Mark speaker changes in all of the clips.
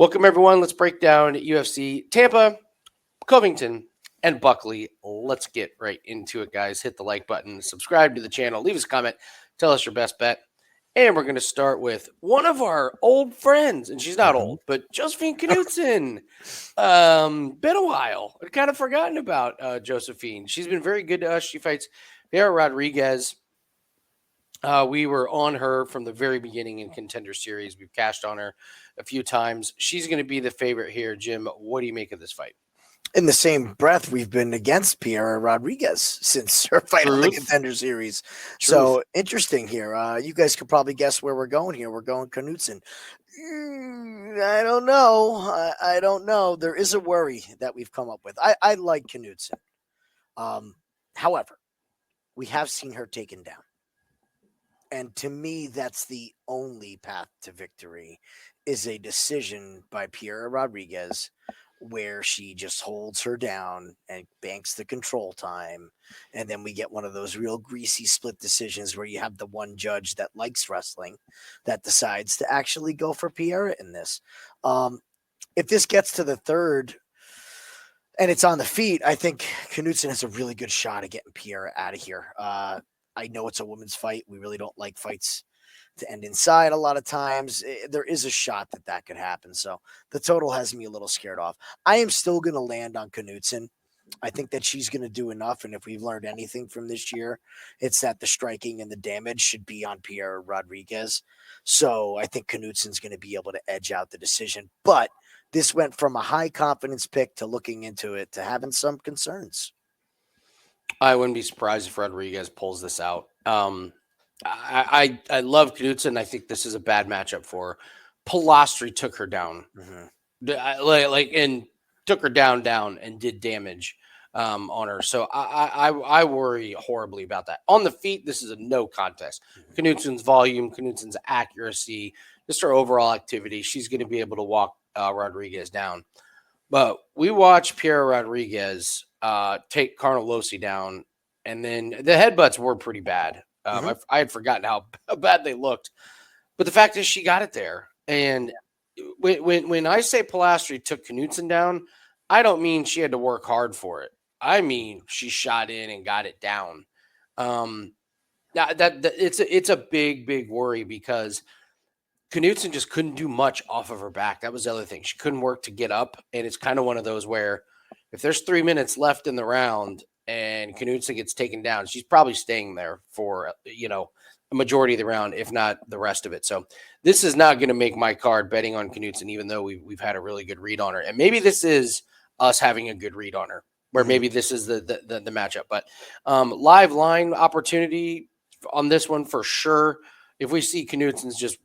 Speaker 1: Welcome, everyone. Let's break down UFC Tampa, Covington, and Buckley. Let's get right into it, guys. Hit the like button, subscribe to the channel, leave us a comment, tell us your best bet. And we're going to start with one of our old friends, and she's not old, but Josefine Knutsson. Been a while. I'd kind of forgotten about Josefine. She's been very good to us. She fights Piera Rodriguez. We were on her from the very beginning in Contender Series. We've cashed on her a few times. She's going to be the favorite here. Jim, what do you make of this fight?
Speaker 2: In the same breath, we've been against Piera Rodriguez since her fight on the Contender Series. So interesting here. You guys could probably guess where we're going here. We're going Knutsson. I don't know. I don't know. There is a worry that we've come up with. I like Knutsson. However, we have seen her taken down. And to me, that's the only path to victory, is a decision by Piera Rodriguez where she just holds her down and banks the control time. And then we get one of those real greasy split decisions where you have the one judge that likes wrestling that decides to actually go for Piera in this. If this gets to the third and it's on the feet, I think Knutsson has a really good shot at getting Piera out of here. I know it's a women's fight. We really don't like fights to end inside a lot of times. There is a shot that could happen. So the total has me a little scared off. I am still going to land on Knutsson. I think that she's going to do enough. And if we've learned anything from this year, it's that the striking and the damage should be on Piera Rodriguez. So I think Knutsson's going to be able to edge out the decision. But this went from a high confidence pick to looking into it to having some concerns.
Speaker 1: I wouldn't be surprised if Rodriguez pulls this out. I love Knutsson. I think this is a bad matchup for her. Pilastri took her down, and took her down and did damage on her. So I worry horribly about that. On the feet, this is a no contest. Knutsson's volume, Knutsson's accuracy, just her overall activity. She's going to be able to walk Rodriguez down. But we watched Piera Rodriguez take Klose down, and then the headbutts were pretty bad. I had forgotten how bad they looked, but the fact is she got it there. And when I say Pilastri took Knutsson down, I don't mean she had to work hard for it. I mean she shot in and got it down. It's a big worry because Knutsson just couldn't do much off of her back. That was the other thing. She couldn't work to get up, and it's kind of one of those where if there's 3 minutes left in the round and Knutsson gets taken down, she's probably staying there for, a majority of the round, if not the rest of it. So this is not going to make my card betting on Knutsson, even though we've had a really good read on her. And maybe this is us having a good read on her, where maybe this is the matchup. But live line opportunity on this one for sure. If we see Knutsson's just,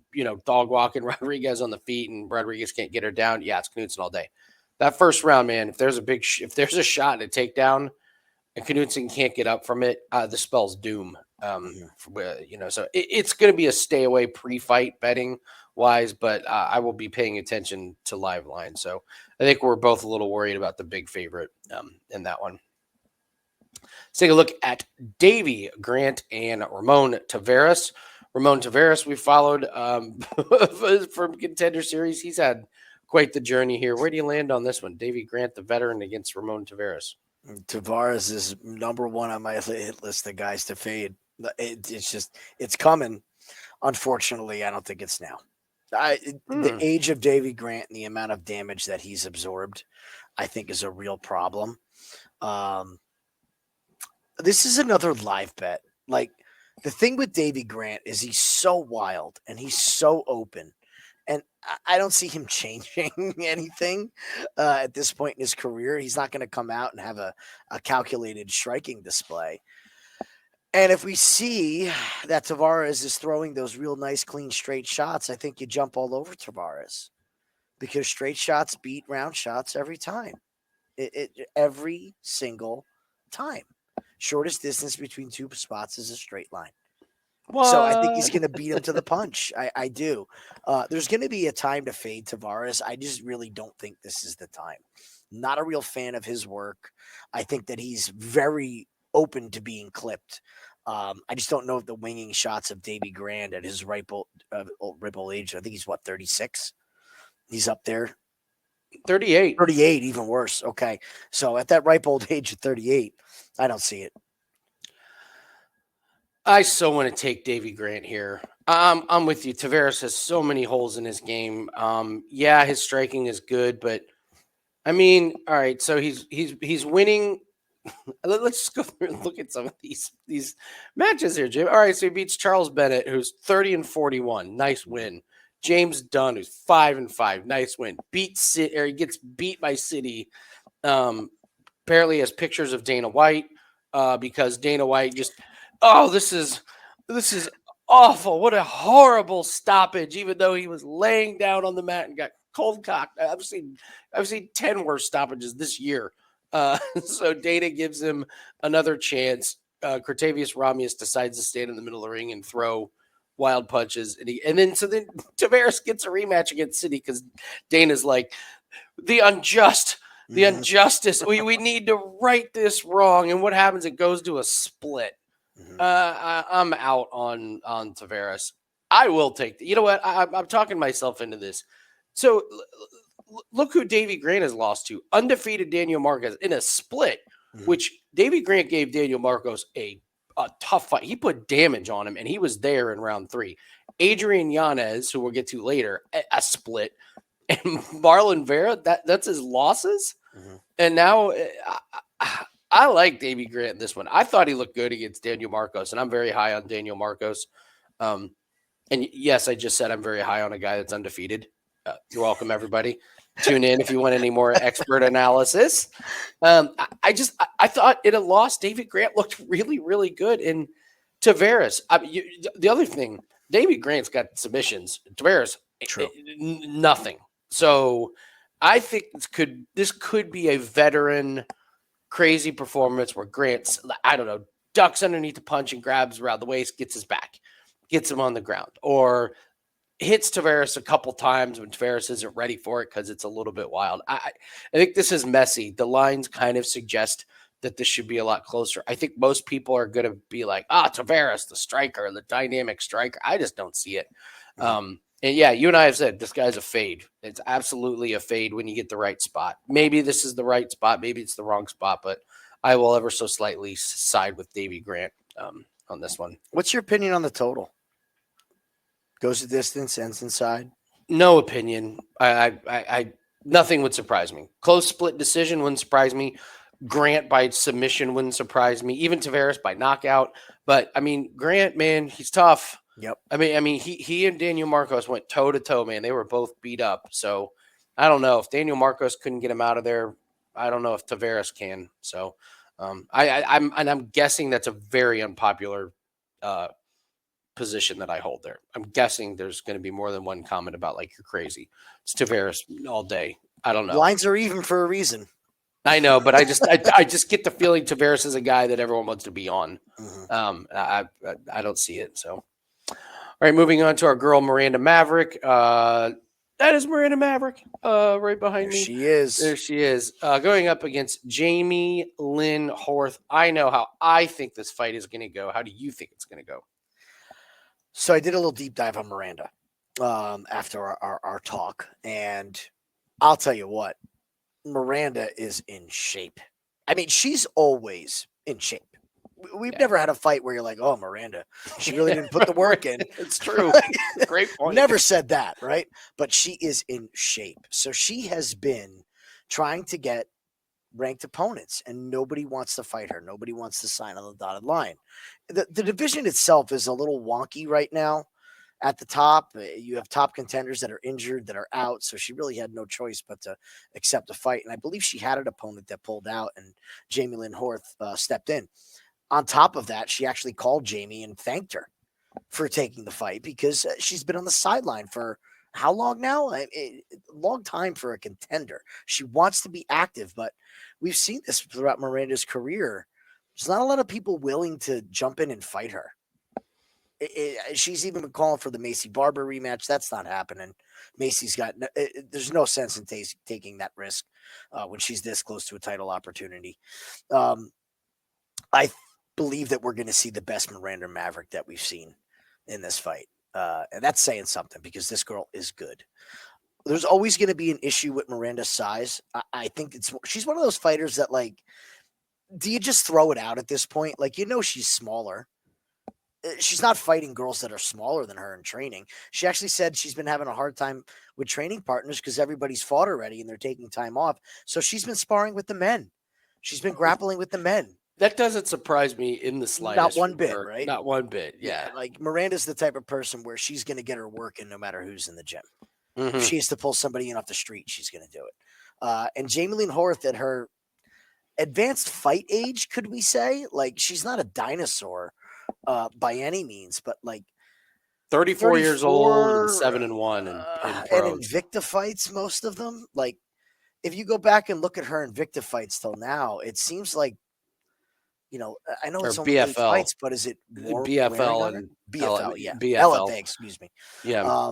Speaker 1: dog walking Rodriguez on the feet and Rodriguez can't get her down, yeah, it's Knutsson all day. That first round, man, if there's a shot and a takedown and Knutsson can't get up from it, the spell's doom. So it's going to be a stay away pre-fight betting wise, but I will be paying attention to live line. So I think we're both a little worried about the big favorite in that one. Let's take a look at Davey, Grant, and Ramon Taveras. Ramon Taveras, we followed from Contender Series. He's had quite the journey here. Where do you land on this one? Davey Grant, the veteran, against Ramon Taveras.
Speaker 2: Taveras is number one on my hit list of guys to fade. It's coming. Unfortunately, I don't think it's now. The age of Davey Grant and the amount of damage that he's absorbed, I think, is a real problem. This is another live bet. Like, the thing with Davey Grant is he's so wild and he's so open. And I don't see him changing anything at this point in his career. He's not going to come out and have a calculated striking display. And if we see that Taveras is throwing those real nice, clean, straight shots, I think you jump all over Taveras because straight shots beat round shots every time. Every single time. Shortest distance between two spots is a straight line. What? So I think he's going to beat him to the punch. I do. There's going to be a time to fade Taveras. I just really don't think this is the time. Not a real fan of his work. I think that he's very open to being clipped. I just don't know if the winging shots of Davey Grant at his ripe old age. I think he's 36. He's up there.
Speaker 1: 38.
Speaker 2: 38, even worse. Okay. So at that ripe old age of 38, I don't see it.
Speaker 1: I so want to take Davey Grant here. I'm with you. Taveras has so many holes in his game. Yeah, his striking is good, but I mean, all right. So he's winning. Let's just go through and look at some of these matches here, Jim. All right, so he beats Charles Bennett, who's 30-41, nice win. James Dunn, who's 5-5, nice win. He gets beat by City. Apparently has pictures of Dana White, because Dana White just, this is awful. What a horrible stoppage, even though he was laying down on the mat and got cold cocked. I've seen 10 worse stoppages this year. So Dana gives him another chance. Cratavius Ramius decides to stand in the middle of the ring and throw wild punches. And then Taveras gets a rematch against City because Dana's like, the injustice. We need to right this wrong. And what happens? It goes to a split. I'm out on Taveras. I will take you know what? I'm talking myself into this. So look who Davey Grant has lost to. Undefeated Daniel Marcos in a split, which Davey Grant gave Daniel Marcos a tough fight. He put damage on him, and he was there in round 3. Adrian Yanez, who we'll get to later, a split. And Marlon Vera, that's his losses. And now I like Davey Grant in this one. I thought he looked good against Daniel Marcos, and I'm very high on Daniel Marcos. And yes, I just said I'm very high on a guy that's undefeated. You're welcome, everybody. Tune in if you want any more expert analysis. I thought in a loss, Davey Grant looked really, really good. And Taveras, the other thing, Davey Grant's got submissions. Taveras, nothing. So I think this could be a veteran crazy performance where Grant's, I don't know, ducks underneath the punch and grabs around the waist, gets his back, gets him on the ground, or hits Taveras a couple times when Taveras isn't ready for it because it's a little bit wild. I think this is messy. The lines kind of suggest that this should be a lot closer. I think most people are going to be like, Taveras, the striker, the dynamic striker. I just don't see it. And yeah, you and I have said this guy's a fade. It's absolutely a fade when you get the right spot. Maybe this is the right spot. Maybe it's the wrong spot, but I will ever so slightly side with Davey Grant on this one.
Speaker 2: What's your opinion on the total? Goes the distance, ends inside?
Speaker 1: No opinion. I nothing would surprise me. Close split decision wouldn't surprise me. Grant by submission wouldn't surprise me. Even Taveras by knockout. But I mean, Grant, man, he's tough.
Speaker 2: Yep.
Speaker 1: I mean, he and Daniel Marcos went toe to toe, man. They were both beat up. So I don't know if Daniel Marcos couldn't get him out of there. I don't know if Taveras can. So I'm guessing that's a very unpopular position that I hold there. I'm guessing there's going to be more than one comment about like you're crazy. It's Taveras all day. I don't know.
Speaker 2: Lines are even for a reason.
Speaker 1: I know, but I just get the feeling Taveras is a guy that everyone wants to be on. I don't see it. So, all right, moving on to our girl Miranda Maverick. That is Miranda Maverick, right behind me.
Speaker 2: She is.
Speaker 1: There she is, going up against Jamey-Lyn Horth. I know how I think this fight is going to go. How do you think it's going to go?
Speaker 2: So I did a little deep dive on Miranda after our talk, and I'll tell you what, Miranda is in shape. I mean, she's always in shape. We've never had a fight where you're like, oh, Miranda, she really didn't put the work in.
Speaker 1: It's true. Great point.
Speaker 2: Never said that, right? But she is in shape. So she has been trying to get ranked opponents, and nobody wants to fight her. Nobody wants to sign on the dotted line. The division itself is a little wonky right now. At the top, you have top contenders that are injured, that are out. So she really had no choice but to accept a fight. And I believe she had an opponent that pulled out, and Jamey-Lyn Horth stepped in. On top of that, she actually called Jamie and thanked her for taking the fight because she's been on the sideline for how long now? A long time for a contender. She wants to be active, but we've seen this throughout Miranda's career. There's not a lot of people willing to jump in and fight her. She's even been calling for the Macy Barber rematch. That's not happening. Macy's got there's no sense in taking that risk when she's this close to a title opportunity. I believe that we're going to see the best Miranda Maverick that we've seen in this fight. And that's saying something because this girl is good. there's always going to be an issue with Miranda's size. I think she's one of those fighters that, like, do you just throw it out at this point? Like, she's smaller. She's not fighting girls that are smaller than her in training. She actually said she's been having a hard time with training partners because everybody's fought already and they're taking time off. So she's been sparring with the men. She's been grappling with the men.
Speaker 1: That doesn't surprise me in the slightest.
Speaker 2: Not one bit, right?
Speaker 1: Not one bit, yeah.
Speaker 2: Like, Miranda's the type of person where she's going to get her work in no matter who's in the gym.
Speaker 1: Mm-hmm.
Speaker 2: If she has to pull somebody in off the street, she's going to do it. And Jamey-Lyn Horth at her advanced fight age, could we say? Like, she's not a dinosaur by any means, but like
Speaker 1: 34 years old and 7-1 in pros.
Speaker 2: And Invicta fights, most of them. Like, if you go back and look at her Invicta fights till now, it seems like, I know it's only 8 fights, but is it more
Speaker 1: BFL and
Speaker 2: BFL? Yeah,
Speaker 1: BFL.
Speaker 2: LFA, excuse me.
Speaker 1: Yeah.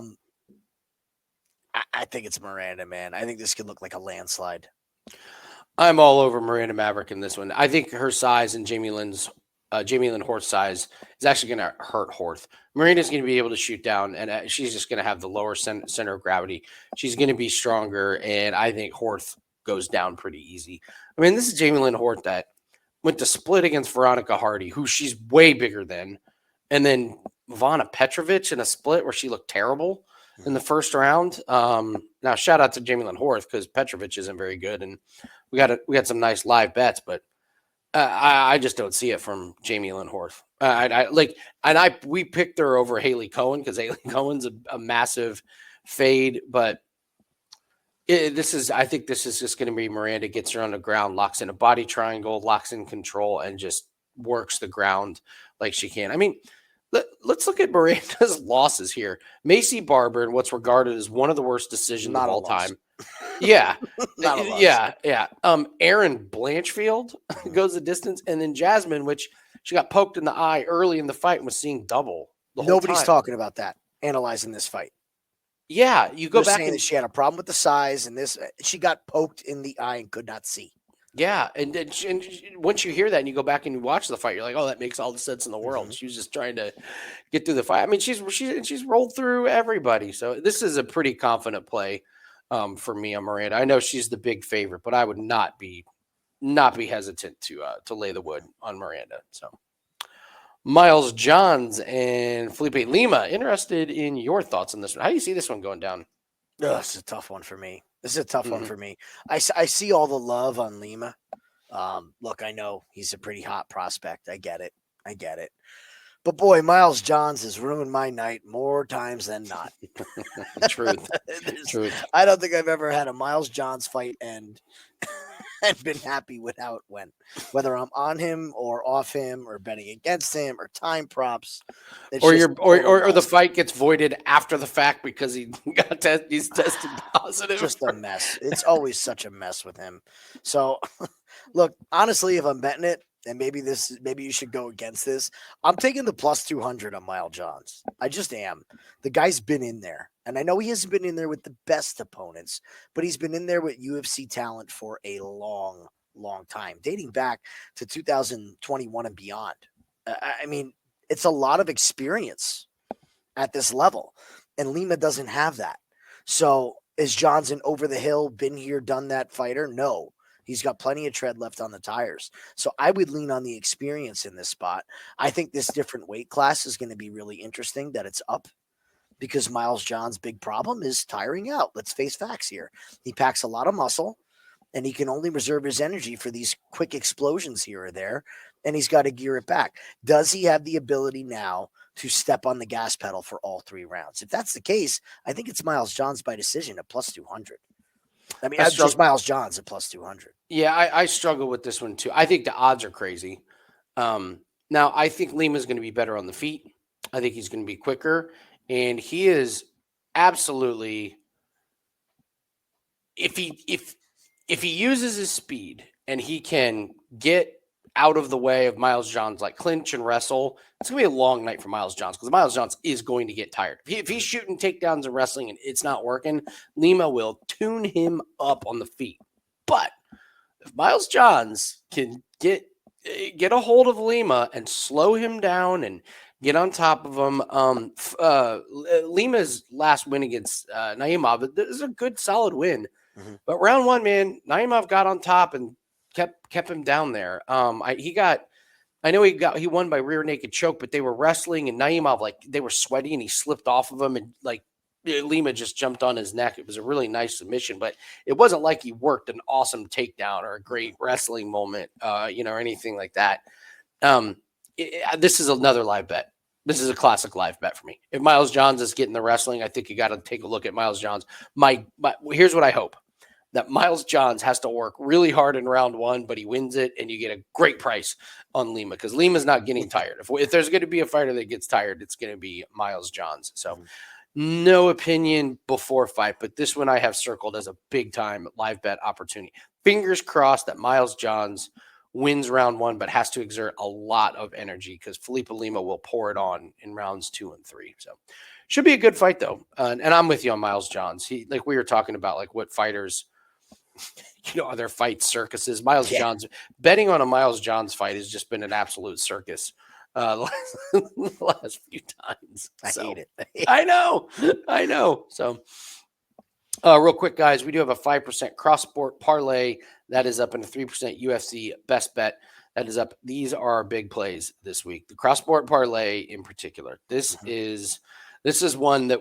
Speaker 2: I think it's Miranda, man. I think this could look like a landslide.
Speaker 1: I'm all over Miranda Maverick in this one. I think her size and Jamey-Lyn Horth's size is actually going to hurt Horth. Miranda's going to be able to shoot down, and she's just going to have the lower center of gravity. She's going to be stronger, and I think Horth goes down pretty easy. I mean, this is Jamey-Lyn Horth that went to split against Veronica Hardy, who she's way bigger than, and then Ivana Petrovic in a split where she looked terrible in the first round. Now, shout out to Jamey-Lyn Horth because Petrovic isn't very good, and we got some nice live bets, but I just don't see it from Jamey-Lyn Horth. We picked her over Haley Cohen because Haley Cohen's a massive fade, but I think this is just going to be Miranda gets her on the ground, locks in a body triangle, locks in control, and just works the ground like she can. I mean, let's look at Miranda's losses here. Macy Barber, in what's regarded as one of the worst decisions of all time. Yeah. Yeah. Aaron Blanchfield goes the distance, and then Jasmine, which she got poked in the eye early in the fight and was seeing double the whole
Speaker 2: Nobody's
Speaker 1: time.
Speaker 2: talking about that, analyzing this fight.
Speaker 1: Yeah, you go back
Speaker 2: and she had a problem with the size, and she got poked in the eye and could not see.
Speaker 1: Yeah, and once you hear that and you go back and you watch the fight, you're like, oh, that makes all the sense in the world. Mm-hmm. She was just trying to get through the fight. I mean, she's rolled through everybody, so this is a pretty confident play for me on Miranda. I know she's the big favorite, but I would not be hesitant to lay the wood on Miranda. So, Miles Johns and Felipe Lima, interested in your thoughts on this one. How do you see this one going down?
Speaker 2: This is a tough one for me. I see all the love on Lima. Look, I know he's a pretty hot prospect. I get it. But boy, Miles Johns has ruined my night more times than not.
Speaker 1: Truth.
Speaker 2: I don't think I've ever had a Miles Johns fight and been happy with how it went. Whether I'm on him or off him or betting against him or time props.
Speaker 1: Or the fight gets voided after the fact because he's tested positive.
Speaker 2: Just a mess. It's always such a mess with him. So look, honestly, if I'm betting it, and maybe you should go against this, I'm taking the plus 200 on Miles Johns. I just am. The guy's been in there. And I know he hasn't been in there with the best opponents, but he's been in there with UFC talent for a long, long time, dating back to 2021 and beyond. I mean, it's a lot of experience at this level, and Lima doesn't have that. So is Johnson over the hill, been here, done that fighter? No. He's got plenty of tread left on the tires. So I would lean on the experience in this spot. I think this different weight class is going to be really interesting that it's up because Miles Johns' big problem is tiring out. Let's face facts here. He packs a lot of muscle, and he can only reserve his energy for these quick explosions here or there, and he's got to gear it back. Does he have the ability now to step on the gas pedal for all 3 rounds? If that's the case, I think it's Miles Johns by decision at plus 200. I mean, that's just Miles Johns at plus 200.
Speaker 1: Yeah, I struggle with this one too. I think the odds are crazy. Now, I think Lima's going to be better on the feet. I think he's going to be quicker. And he is absolutely, if he uses his speed and he can get out of the way of Miles Johns, like clinch and wrestle, it's going to be a long night for Miles Johns because Miles Johns is going to get tired. If he's shooting takedowns and wrestling and it's not working, Lima will tune him up on the feet. But if Miles Johns can get a hold of Lima and slow him down and Get on top of them. Lima's last win against Naimov, this is a good, solid win.
Speaker 2: Mm-hmm.
Speaker 1: But round one, man, Naimov got on top and kept him down there. I know he won by rear naked choke, but they were wrestling and Naimov, like, they were sweaty and he slipped off of him and like Lima just jumped on his neck. It was a really nice submission, but it wasn't like he worked an awesome takedown or a great wrestling moment, or anything like that. This is another live bet. This is a classic live bet for me. If Miles Johns is getting the wrestling, I think you got to take a look at Miles Johns. Here's what I hope. That Miles Johns has to work really hard in round one, but he wins it, and you get a great price on Lima because Lima's not getting tired. If there's going to be a fighter that gets tired, it's going to be Miles Johns. So no opinion before fight, but this one I have circled as a big-time live bet opportunity. Fingers crossed that Miles Johns wins round one, but has to exert a lot of energy because Felipe Lima will pour it on in rounds 2 and 3. So should be a good fight, though. And I'm with you on Miles Johns. Like we were talking about, like what fighters – are there fight circuses? Miles Johns, betting on a Miles Johns fight has just been an absolute circus the last few times.
Speaker 2: I hate it.
Speaker 1: I know. So real quick, guys, we do have a 5% cross-sport parlay that is up and a 3% UFC best bet that is up. These are our big plays this week. The cross-sport parlay in particular. This is one that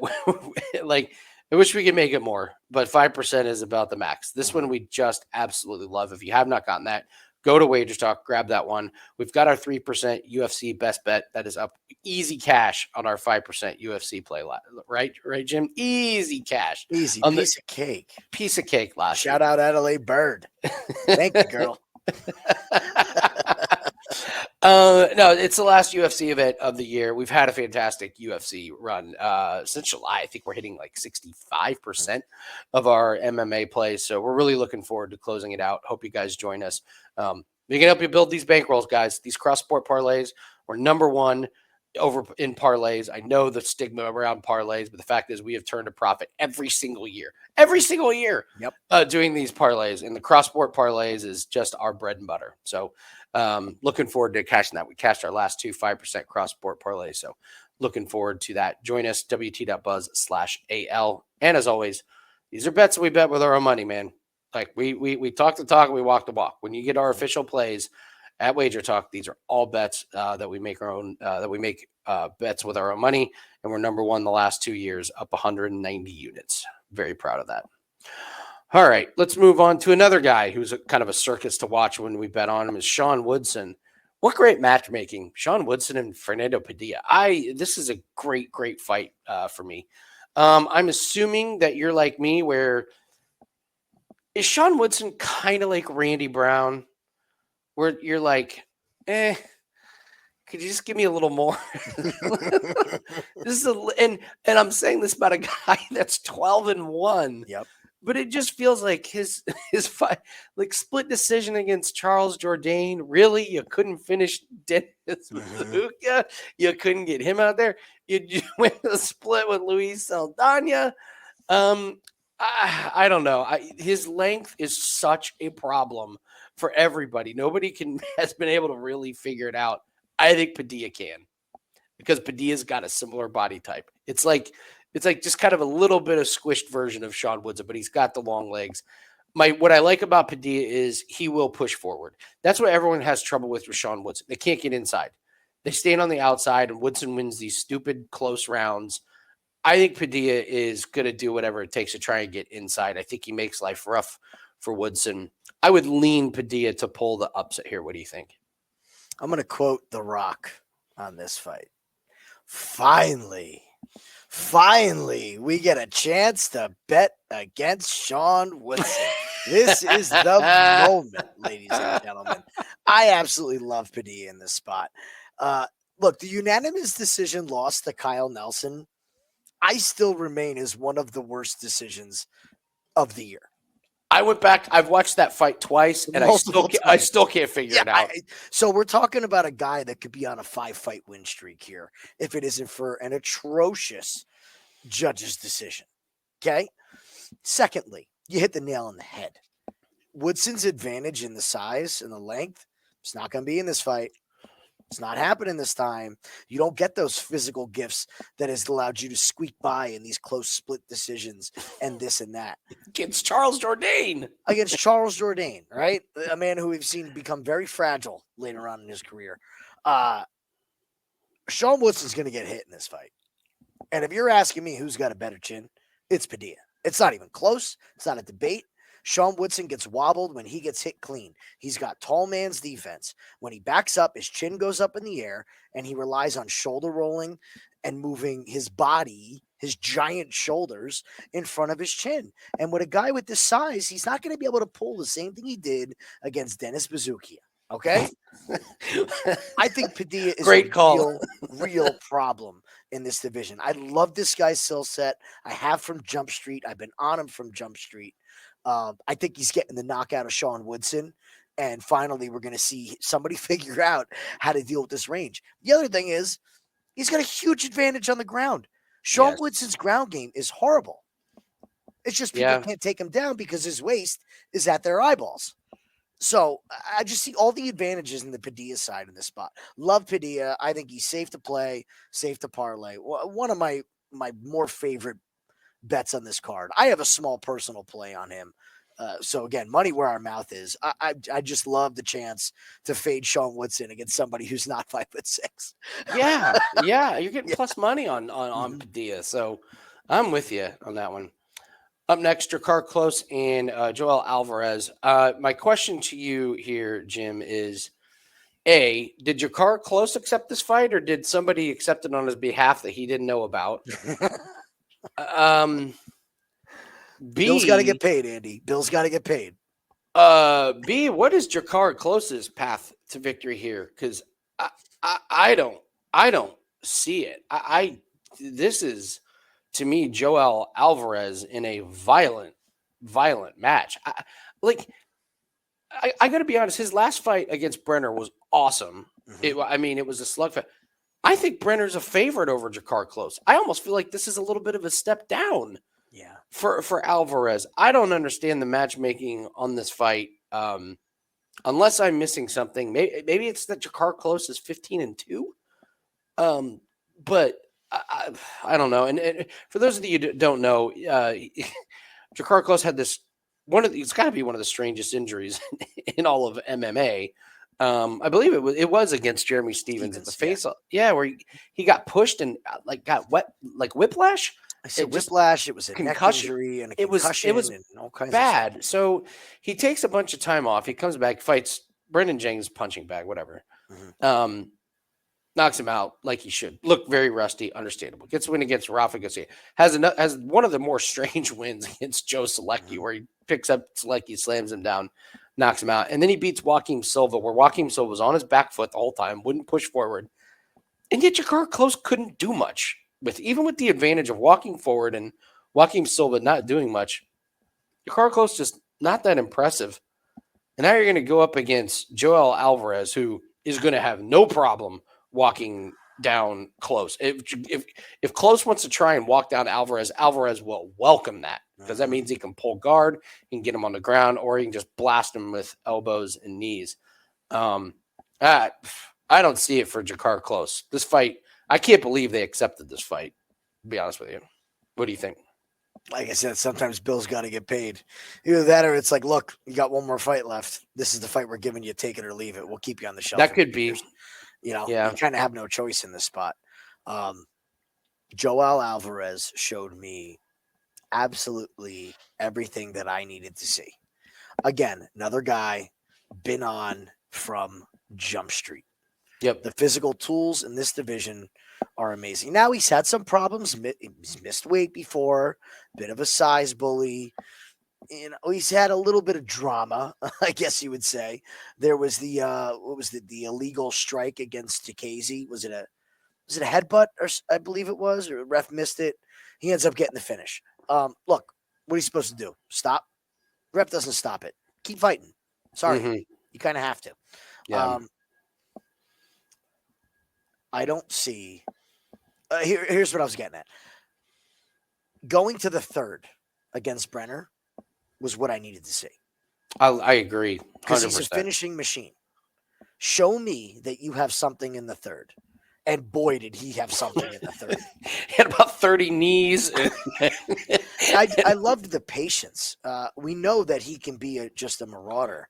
Speaker 1: like – I wish we could make it more, but 5% is about the max. This one we just absolutely love. If you have not gotten that, go to Wager Talk, grab that one. We've got our 3% UFC best bet that is up. Easy cash on our 5% UFC play, right, Jim? Easy cash.
Speaker 2: Easy
Speaker 1: on
Speaker 2: piece of cake.
Speaker 1: Piece of cake last
Speaker 2: Shout
Speaker 1: week.
Speaker 2: out Adelaide Bird. Thank you, girl.
Speaker 1: No, it's the last UFC event of the year. We've had a fantastic UFC run since July. I think we're hitting like 65% of our MMA plays. So we're really looking forward to closing it out. Hope you guys join us. We can help you build these bankrolls, guys. These cross-sport parlays, we're number one over in parlays. I know the stigma around parlays, but the fact is we have turned a profit every single year. Yep. Doing these parlays, and the cross-sport parlays is just our bread and butter. So looking forward to cashing that. We cashed our last 5% cross-sport parlays. So looking forward to that. Join us, wt.buzz/AL. And as always, these are bets that we bet with our own money, man. Like we talk the talk, we walk the walk. When you get our official plays at Wager Talk, these are all bets that we make our own, bets with our own money. And we're number one the last 2 years, up 190 units. Very proud of that. All right, let's move on to another guy who's kind of a circus to watch when we bet on him is Sean Woodson. What great matchmaking. Sean Woodson and Fernando Padilla. This is a great fight for me. I'm assuming that you're like me, where is Sean Woodson kind of like Randy Brown, where you're like, could you just give me a little more? And I'm saying this about a guy that's 12-1.
Speaker 2: Yep.
Speaker 1: But it just feels like his fight, like split decision against Charles Jourdain. Really, you couldn't finish Dennis Luca. You couldn't get him out there. You went a split with Luis Saldana. I don't know. His length is such a problem for everybody. Nobody has been able to really figure it out. I think Padilla can, because Padilla's got a similar body type. It's like just kind of a little bit of squished version of Sean Woodson, but he's got the long legs. What I like about Padilla is he will push forward. That's what everyone has trouble with Sean Woodson. They can't get inside. They stand on the outside, and Woodson wins these stupid close rounds. I think Padilla is going to do whatever it takes to try and get inside. I think he makes life rough for Woodson. I would lean Padilla to pull the upset here. What do you think?
Speaker 2: I'm going to quote The Rock on this fight. Finally, we get a chance to bet against Sean Woodson. This is the moment, ladies and gentlemen. I absolutely love Padilla in this spot. Look, the unanimous decision loss to Kyle Nelson, I still remain as one of the worst decisions of the year.
Speaker 1: I went back. I've watched that fight twice, and I still can't figure it out.
Speaker 2: So we're talking about a guy that could be on a 5-fight win streak here if it isn't for an atrocious judge's decision. Okay. Secondly, you hit the nail on the head. Woodson's advantage in the size and the length, it's not going to be in this fight. It's not happening this time. You don't get those physical gifts that has allowed you to squeak by in these close split decisions and this and that.
Speaker 1: Against Charles Jourdain.
Speaker 2: Against Charles Jourdain, right? A man who we've seen become very fragile later on in his career. Sean Woodson's going to get hit in this fight. And if you're asking me who's got a better chin, it's Padilla. It's not even close. It's not a debate. Sean Woodson gets wobbled when he gets hit clean. He's got tall man's defense. When he backs up, his chin goes up in the air, and he relies on shoulder rolling and moving his body, his giant shoulders, in front of his chin. And with a guy with this size, he's not going to be able to pull the same thing he did against Dennis Bazookia. Okay? I think Padilla is
Speaker 1: Great call.
Speaker 2: real problem in this division. I love this guy's skill set. I have from Jump Street. I've been on him from Jump Street. I think he's getting the knockout of Sean Woodson. And finally, we're going to see somebody figure out how to deal with this range. The other thing is, he's got a huge advantage on the ground. Sean Woodson's ground game is horrible. It's just people can't take him down because his waist is at their eyeballs. So I just see all the advantages in the Padilla side in this spot. Love Padilla. I think he's safe to play, safe to parlay. One of my more favorite bets on this card. I have a small personal play on him. So again, money where our mouth is. I just love the chance to fade Sean Woodson against somebody who's not 5'6".
Speaker 1: Yeah, you're getting plus money on Padilla. So I'm with you on that one. Up next, Drakkar Klose and Joel Alvarez. My question to you here, Jim, is A, did Drakkar Klose accept this fight, or did somebody accept it on his behalf that he didn't know about? B,
Speaker 2: Bill's got to get paid, Andy. Bill's got to get paid.
Speaker 1: B, what is Drakkar Klose's path to victory here? Because I don't see it. This is, to me, Joel Alvarez in a violent match. I got to be honest. His last fight against Brenner was awesome. Mm-hmm. It was a slugfest. I think Brenner's a favorite over Drakkar Klose. I almost feel like this is a little bit of a step down.
Speaker 2: Yeah.
Speaker 1: For Alvarez. I don't understand the matchmaking on this fight. Unless I'm missing something. Maybe it's that Drakkar Klose is 15-2. But I don't know. And for those of you who don't know, Drakkar Klose had this it's got to be one of the strangest injuries in all of MMA. I believe it was against Jeremy Stevens at the face. Yeah, where he got pushed and got whiplash.
Speaker 2: I said whiplash. It was a concussion injury and a concussion. It was and all kinds
Speaker 1: bad.
Speaker 2: Of stuff.
Speaker 1: So he takes a bunch of time off. He comes back, fights Brendan Jennings punching bag, whatever. Mm-hmm. Knocks him out like he should. Look very rusty, understandable. Gets a win against Rafa Garcia. Has one of the more strange wins against Joe Selecki, where he picks up Selecki, slams him down, knocks him out. And then he beats Joaquin Silva, where Joaquin Silva was on his back foot the whole time, wouldn't push forward. And yet Drakkar Klose couldn't do much. Even with the advantage of walking forward and Joaquin Silva not doing much, Drakkar Klose just not that impressive. And now you're going to go up against Joel Alvarez, who is going to have no problem walking down Klose. If Klose wants to try and walk down Alvarez will welcome that, because that means he can pull guard, he can get him on the ground, or he can just blast him with elbows and knees. I don't see it for Drakkar Klose. This fight, I can't believe they accepted this fight, to be honest with you. What do you think?
Speaker 2: Like I said, sometimes Bill's got to get paid. Either that or it's like, look, you got one more fight left. This is the fight we're giving you. Take it or leave it. We'll keep you on the shelf.
Speaker 1: That could be.
Speaker 2: You kind of have no choice in this spot. Joel Alvarez showed me absolutely everything that I needed to see. Again, another guy been on from Jump Street.
Speaker 1: Yep.
Speaker 2: The physical tools in this division are amazing. Now he's had some problems. He's missed weight before, bit of a size bully. He's had a little bit of drama, I guess you would say. There was the the illegal strike against Takezi. Was it a headbutt, or I believe it was, or the ref missed it? He ends up getting the finish. Look, what are you supposed to do? Stop? The ref doesn't stop it. Keep fighting. Sorry, you kind of have to.
Speaker 1: Yeah.
Speaker 2: I don't see. Here's what I was getting at. Going to the third against Brenner was what I needed to see.
Speaker 1: I agree. 100%.
Speaker 2: Because he's a finishing machine. Show me that you have something in the third. And boy, did he have something in the third.
Speaker 1: He had about 30 knees.
Speaker 2: I loved the patience. We know that he can be just a marauder,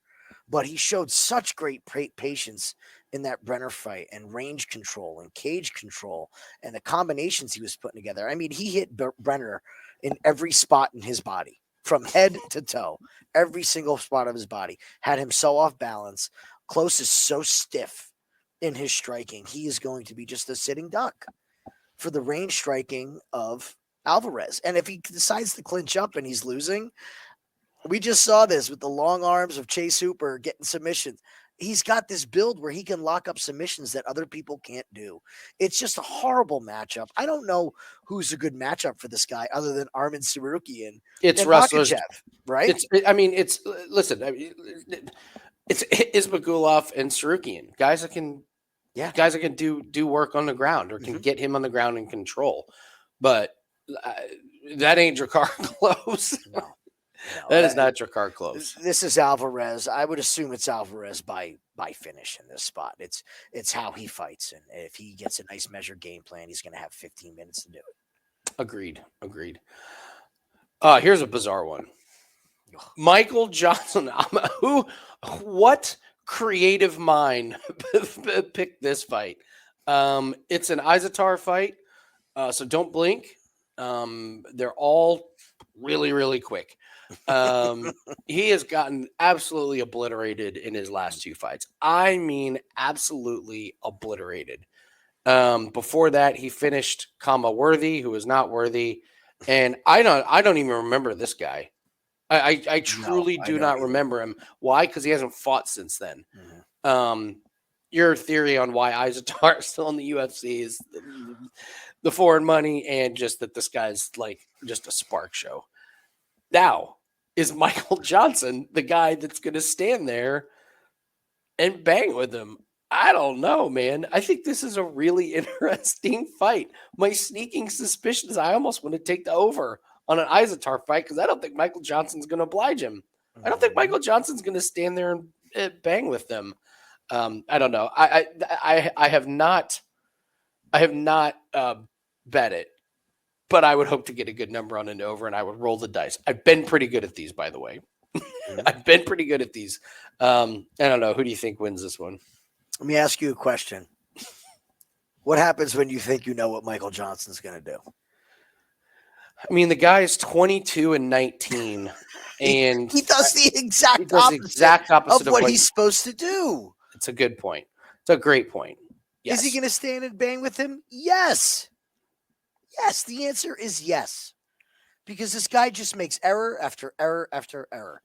Speaker 2: but he showed such great patience in that Brenner fight, and range control and cage control and the combinations he was putting together. I mean, he hit Brenner in every spot in his body, from head to toe, every single spot of his body. Had him so off balance. Klose is so stiff in his striking. He is going to be just a sitting duck for the range striking of Alvarez. And if he decides to clinch up and he's losing, we just saw this with the long arms of Chase Hooper getting submissions. He's got this build where he can lock up submissions that other people can't do. It's just a horrible matchup. I don't know who's a good matchup for this guy other than Arman Tsarukyan.
Speaker 1: It's wrestlers,
Speaker 2: right?
Speaker 1: It's Ismagulov and Tsarukyan, guys that can do work on the ground or can get him on the ground and control. But that ain't Drakkar Klose. No. That is not Drakkar Klose.
Speaker 2: This is Alvarez. I would assume it's Alvarez by finish in this spot. It's how he fights, and if he gets a nice measured game plan, he's going to have 15 minutes to do it.
Speaker 1: Agreed. Here's a bizarre one. Michael Johnson. What creative mind picked this fight? It's an Izatar fight, so don't blink. They're all really, really quick. He has gotten absolutely obliterated in his last two fights. I mean, absolutely obliterated. Before that, he finished Worthy, who was not worthy, and I don't even remember this guy. I truly do not remember him. Why? Because he hasn't fought since then. Mm-hmm. Your theory on why Izatar is still in the UFC is the foreign money and just that this guy's like just a spark show. Now, is Michael Johnson the guy that's going to stand there and bang with him? I don't know, man. I think this is a really interesting fight. My sneaking suspicion is I almost want to take the over on an Izatar fight because I don't think Michael Johnson's going to oblige him. I don't think Michael Johnson's going to stand there and bang with them. I don't know. I have not bet it, but I would hope to get a good number on an over, and I would roll the dice. I've been pretty good at these, by the way. I've been pretty good at these. I don't know. Who do you think wins this one?
Speaker 2: Let me ask you a question. What happens when you think you know what Michael Johnson's going to do?
Speaker 1: I mean, the guy is 22-19, and
Speaker 2: he does the exact opposite of what he's supposed to do.
Speaker 1: It's a good point. It's a great point. Yes.
Speaker 2: Is he going to stand and bang with him? Yes. Yes, the answer is yes. Because this guy just makes error after error after error.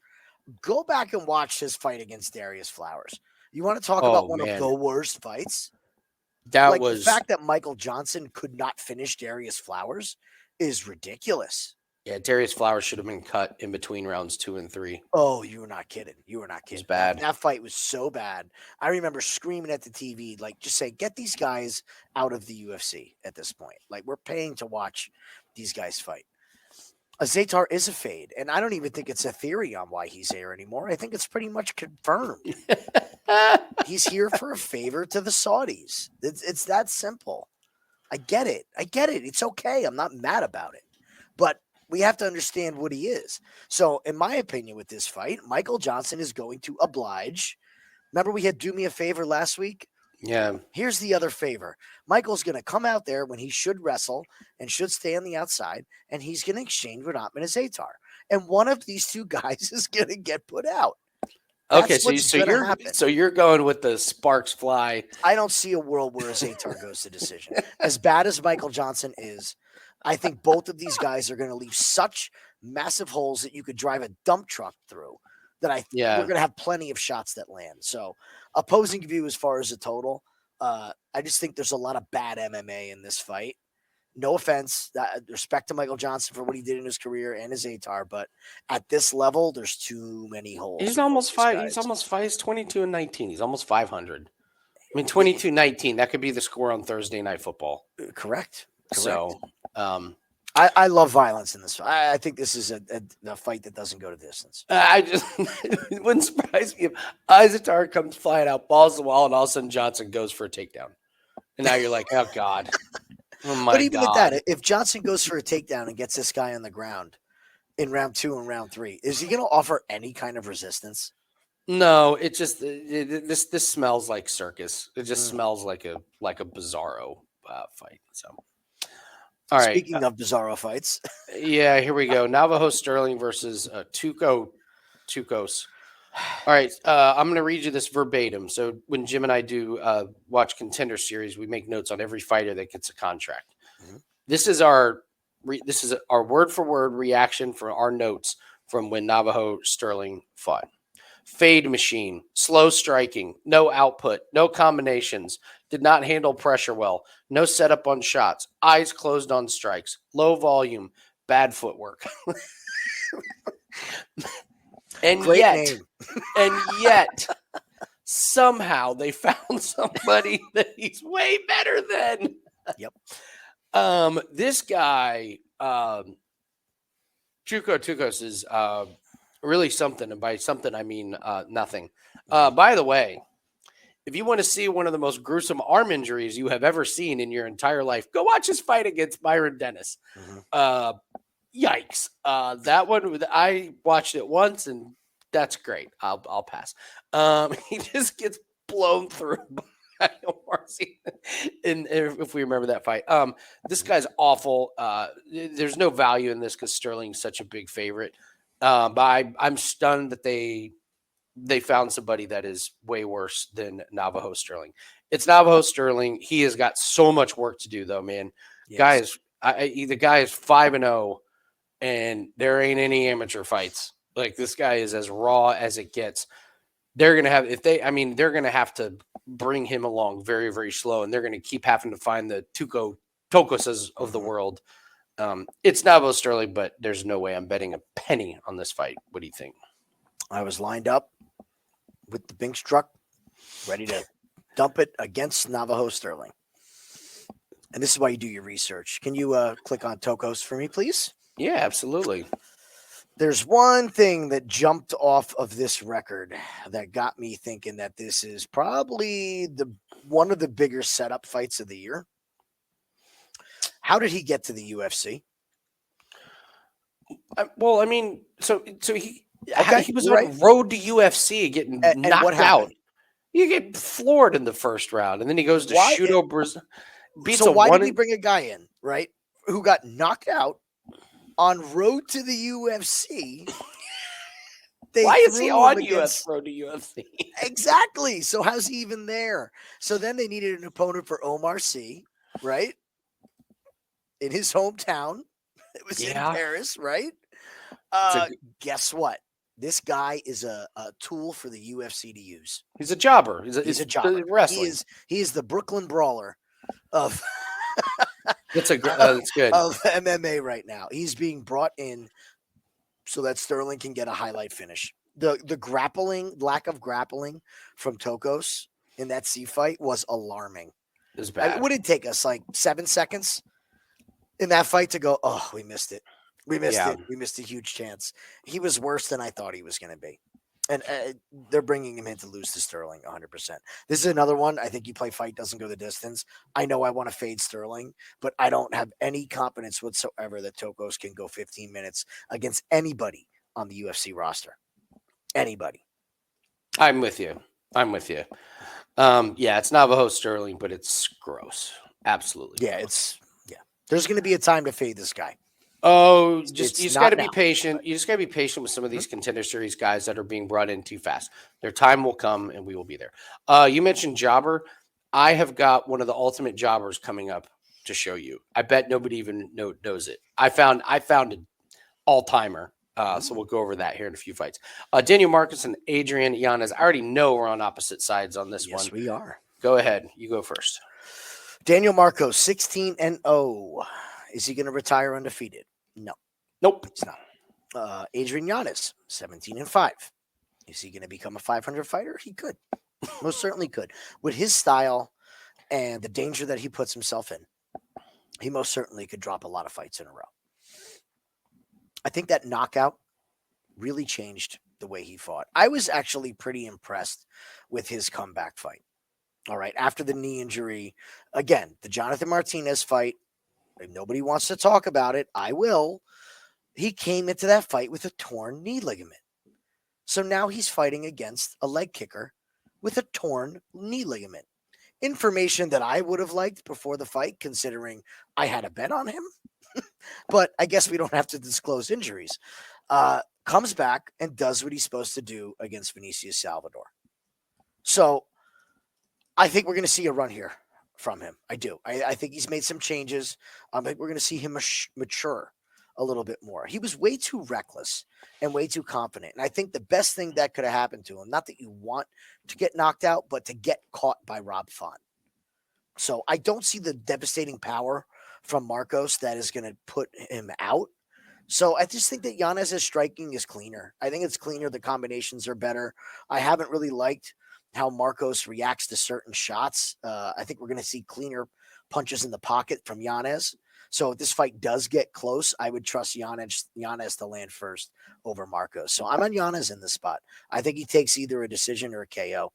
Speaker 2: Go back and watch his fight against Darius Flowers. You want to talk about one of the worst fights? The fact that Michael Johnson could not finish Darius Flowers is ridiculous.
Speaker 1: Yeah, Darius Flowers should have been cut in between rounds 2 and 3.
Speaker 2: Oh, you were not kidding. You were not kidding.
Speaker 1: It was bad.
Speaker 2: That fight was so bad. I remember screaming at the TV, like, just say, get these guys out of the UFC at this point. Like, we're paying to watch these guys fight. Izatar is a fade, and I don't even think it's a theory on why he's here anymore. I think it's pretty much confirmed. He's here for a favor to the Saudis. It's that simple. I get it. It's okay. I'm not mad about it. But we have to understand what he is. So, in my opinion, with this fight, Michael Johnson is going to oblige. Remember we had Do Me a Favor last week?
Speaker 1: Yeah.
Speaker 2: Here's the other favor. Michael's going to come out there when he should wrestle and should stay on the outside, and he's going to exchange with Otman Izatar. And one of these two guys is going to get put out.
Speaker 1: Okay, so you're going with the sparks fly.
Speaker 2: I don't see a world where Izatar goes to decision. As bad as Michael Johnson is, I think both of these guys are going to leave such massive holes that you could drive a dump truck through that we're going to have plenty of shots that land. So opposing view as far as the total, I just think there's a lot of bad MMA in this fight. No offense, respect to Michael Johnson for what he did in his career and his Izatar, but at this level, there's too many holes.
Speaker 1: He's almost 22-19. He's almost 500. I mean, 22-19. That could be the score on Thursday Night Football.
Speaker 2: Correct.
Speaker 1: So,
Speaker 2: I love violence in this. I think this is a fight that doesn't go to distance.
Speaker 1: I just it wouldn't surprise me if Isatar comes flying out, balls the wall, and all of a sudden Johnson goes for a takedown. And now you're like, oh God. Oh my
Speaker 2: But even
Speaker 1: God.
Speaker 2: at that, if Johnson goes for a takedown and gets this guy on the ground in round 2 and round 3, is he going to offer any kind of resistance?
Speaker 1: No, it just this smells like circus. It just smells like a bizarro fight. So, all right.
Speaker 2: Speaking of bizarro fights,
Speaker 1: Yeah, here we go. Navajo Sterling versus Tukos. All right, I'm going to read you this verbatim. So when Jim and I do watch Contender Series, we make notes on every fighter that gets a contract.
Speaker 2: Mhm.
Speaker 1: This is our word for word reaction for our notes from when Navajo Sterling fought. Fade machine, slow striking, no output, no combinations, did not handle pressure well, no setup on shots, eyes closed on strikes, low volume, bad footwork. And
Speaker 2: great
Speaker 1: yet,
Speaker 2: name.
Speaker 1: and yet, somehow they found somebody that he's way better than.
Speaker 2: Yep.
Speaker 1: This guy, Tukos is really something, and by something I mean nothing. By the way, if you want to see one of the most gruesome arm injuries you have ever seen in your entire life, go watch his fight against Byron Dennis. Yikes! That one I watched it once, and that's great. I'll pass. He just gets blown through by Marcy, and if we remember that fight, this guy's awful. There's no value in this because Sterling's such a big favorite. But I'm stunned that they found somebody that is way worse than Navajo Sterling. It's Navajo Sterling. He has got so much work to do, though, man.
Speaker 2: Yes.
Speaker 1: The guy is 5-0, and there ain't any amateur fights. Like, this guy is as raw as it gets. They're gonna have they're gonna have to bring him along very, very slow, and they're gonna keep having to find the Tokoses of the world. It's Navajo Sterling, but there's no way I'm betting a penny on this fight. What do you think?
Speaker 2: I was lined up with the Binks truck, ready to dump it against Navajo Sterling. And this is why you do your research. Can you click on Tokos for me, please?
Speaker 1: Yeah, absolutely.
Speaker 2: There's one thing that jumped off of this record that got me thinking that this is probably one of the bigger setup fights of the year. How did he get to the UFC?
Speaker 1: Well, I mean, so he was on
Speaker 2: right.
Speaker 1: road to UFC getting knocked out. You get floored in the first round, and then he goes to Shudo Brazil.
Speaker 2: So why did he bring a guy in, right, who got knocked out on road to the UFC?
Speaker 1: Why is he on road to UFC?
Speaker 2: Exactly. So how's he even there? So then they needed an opponent for Omar Sy, right? In his hometown. It was in Paris, right? Guess what? This guy is a tool for the UFC to use.
Speaker 1: He's a jobber.
Speaker 2: He's a jobber.
Speaker 1: Wrestling.
Speaker 2: He is the Brooklyn Brawler of
Speaker 1: that's good.
Speaker 2: Of MMA right now. He's being brought in so that Sterling can get a highlight finish. The lack of grappling from Tokos in that C fight was alarming.
Speaker 1: It was bad.
Speaker 2: It wouldn't take us like 7 seconds in that fight to go, oh, we missed it. We missed it. We missed a huge chance. He was worse than I thought he was going to be. And they're bringing him in to lose to Sterling 100%. This is another one. I think you play fight doesn't go the distance. I know I want to fade Sterling, but I don't have any confidence whatsoever that Tokos can go 15 minutes against anybody on the UFC roster. Anybody.
Speaker 1: I'm with you. It's Navajo Sterling, but it's gross. Absolutely.
Speaker 2: Yeah, There's going to be a time to fade this guy.
Speaker 1: Oh, you just got to be patient. You just got to be patient with some of these Contender Series guys that are being brought in too fast. Their time will come, and we will be there. You mentioned jobber. I have got one of the ultimate jobbers coming up to show you. I bet nobody even knows it. I found an all-timer. So we'll go over that here in a few fights. Daniel Marcus and Adrian Yanez. I already know we're on opposite sides on this one.
Speaker 2: Yes, we are.
Speaker 1: Go ahead. You go first.
Speaker 2: Daniel Marcos, 16-0. Is he going to retire undefeated? No.
Speaker 1: Nope.
Speaker 2: He's not. Adrian Yanez, 17-5. Is he going to become a 500 fighter? He could. Most certainly could. With his style and the danger that he puts himself in, he most certainly could drop a lot of fights in a row. I think that knockout really changed the way he fought. I was actually pretty impressed with his comeback fight. All right. After the knee injury, again, the Jonathan Martinez fight, if nobody wants to talk about it, I will. He came into that fight with a torn knee ligament. So now he's fighting against a leg kicker with a torn knee ligament. Information that I would have liked before the fight, considering I had a bet on him. But I guess we don't have to disclose injuries. Comes back and does what he's supposed to do against Vinicius Salvador. So I think we're going to see a run here from him. I do. I think he's made some changes. I think we're going to see him mature a little bit more. He was way too reckless and way too confident. And I think the best thing that could have happened to him, not that you want to get knocked out, but to get caught by Rob Font. So I don't see the devastating power from Marcos that is going to put him out. So I just think that Yanez's striking is cleaner. I think it's cleaner. The combinations are better. I haven't really liked how Marcos reacts to certain shots. I think we're going to see cleaner punches in the pocket from Yanez. So if this fight does get close, I would trust Yanez to land first over Marcos. So I'm on Yanez in this spot. I think he takes either a decision or a KO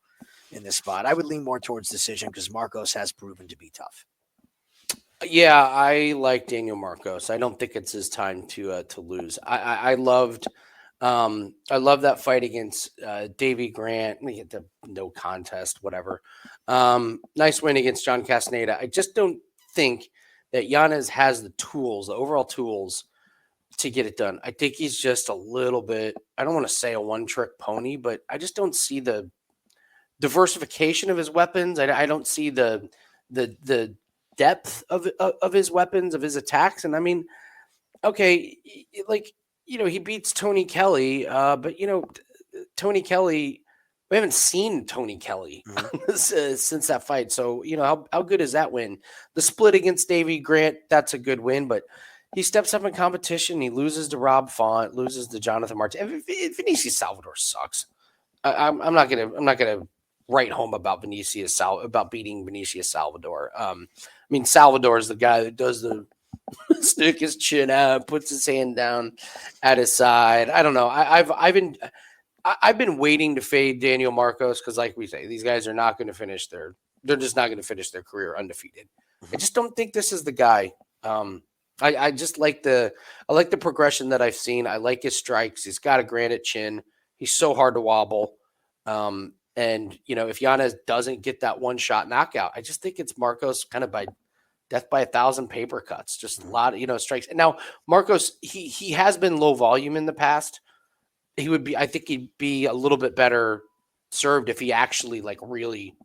Speaker 2: in this spot. I would lean more towards decision because Marcos has proven to be tough.
Speaker 1: Yeah, I like Daniel Marcos. I don't think it's his time to lose. I loved that fight against Davey Grant. We get the no contest, whatever. Nice win against John Castaneda. I just don't think that Yanez has the tools, the overall tools, to get it done. I think he's just a little bit, I don't want to say a one-trick pony, but I just don't see the diversification of his weapons. I don't see the depth of his weapons, of his attacks. And I mean, okay, like, he beats Tony Kelly, but Tony Kelly, we haven't seen Tony Kelly since that fight. So, how good is that win? The split against Davey Grant, that's a good win, but he steps up in competition. He loses to Rob Font, loses to Jonathan Martin. And Vinicius Salvador sucks. I'm not gonna write home about beating Vinicius Salvador. I mean, Salvador is the guy that does the stick his chin out, puts his hand down at his side. I don't know. I've been waiting to fade Daniel Marcos because, like we say, these guys are not going to finish they're just not going to finish their career undefeated. I just don't think this is the guy. I just like the progression that I've seen. I like his strikes. He's got a granite chin. He's so hard to wobble. And if Yanez doesn't get that one shot knockout, I just think it's Marcos kind of by death by 1,000 paper cuts, just a lot of, strikes. And now Marcos, he has been low volume in the past. I think he'd be a little bit better served if he actually really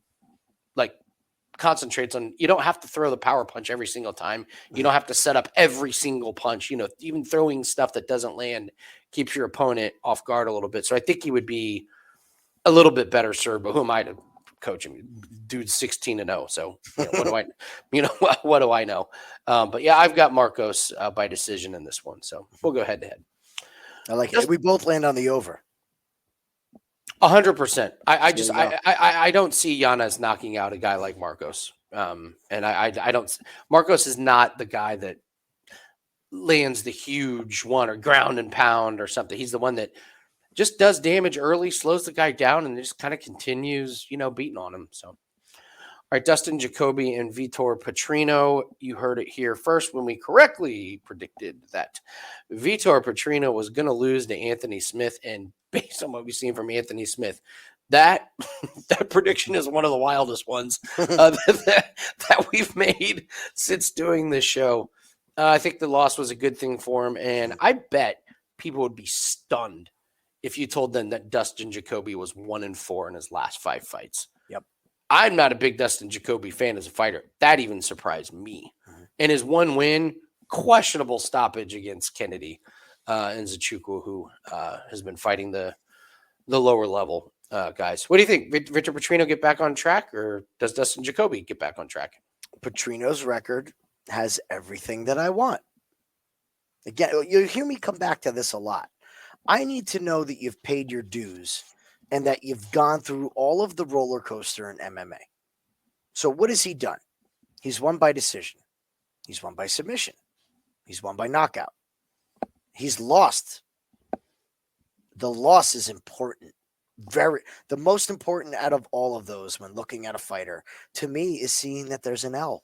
Speaker 1: concentrates on, you don't have to throw the power punch every single time. You don't have to set up every single punch, even throwing stuff that doesn't land keeps your opponent off guard a little bit. So I think he would be a little bit better served, but who am I to coach him? Dude's 16-0. So what do I, what do I know? But yeah, I've got Marcos by decision in this one. So we'll go head to head.
Speaker 2: I like it. We both land on the over.
Speaker 1: 100%. I don't see Yanez knocking out a guy like Marcos. And I don't. Marcos is not the guy that lands the huge one or ground and pound or something. He's the one that just does damage early, slows the guy down, and just kind of continues, beating on him. So, all right, Dustin Jacoby and Vitor Petrino. You heard it here first when we correctly predicted that Vitor Petrino was going to lose to Anthony Smith. And based on what we've seen from Anthony Smith, that prediction is one of the wildest ones that we've made since doing this show. I think the loss was a good thing for him. And I bet people would be stunned if you told them that Dustin Jacoby was 1-4 in his last 5 fights.
Speaker 2: Yep.
Speaker 1: I'm not a big Dustin Jacoby fan as a fighter. That even surprised me. And his one win, questionable stoppage against Kennedy and Nzechukwu, who has been fighting the lower level guys. What do you think? Vitor Petrino get back on track, or does Dustin Jacoby get back on track?
Speaker 2: Petrino's record has everything that I want. Again, you'll hear me come back to this a lot. I need to know that you've paid your dues and that you've gone through all of the roller coaster in MMA. So what has he done? He's won by decision. He's won by submission. He's won by knockout. He's lost. The loss is important. The most important out of all of those when looking at a fighter to me is seeing that there's an L.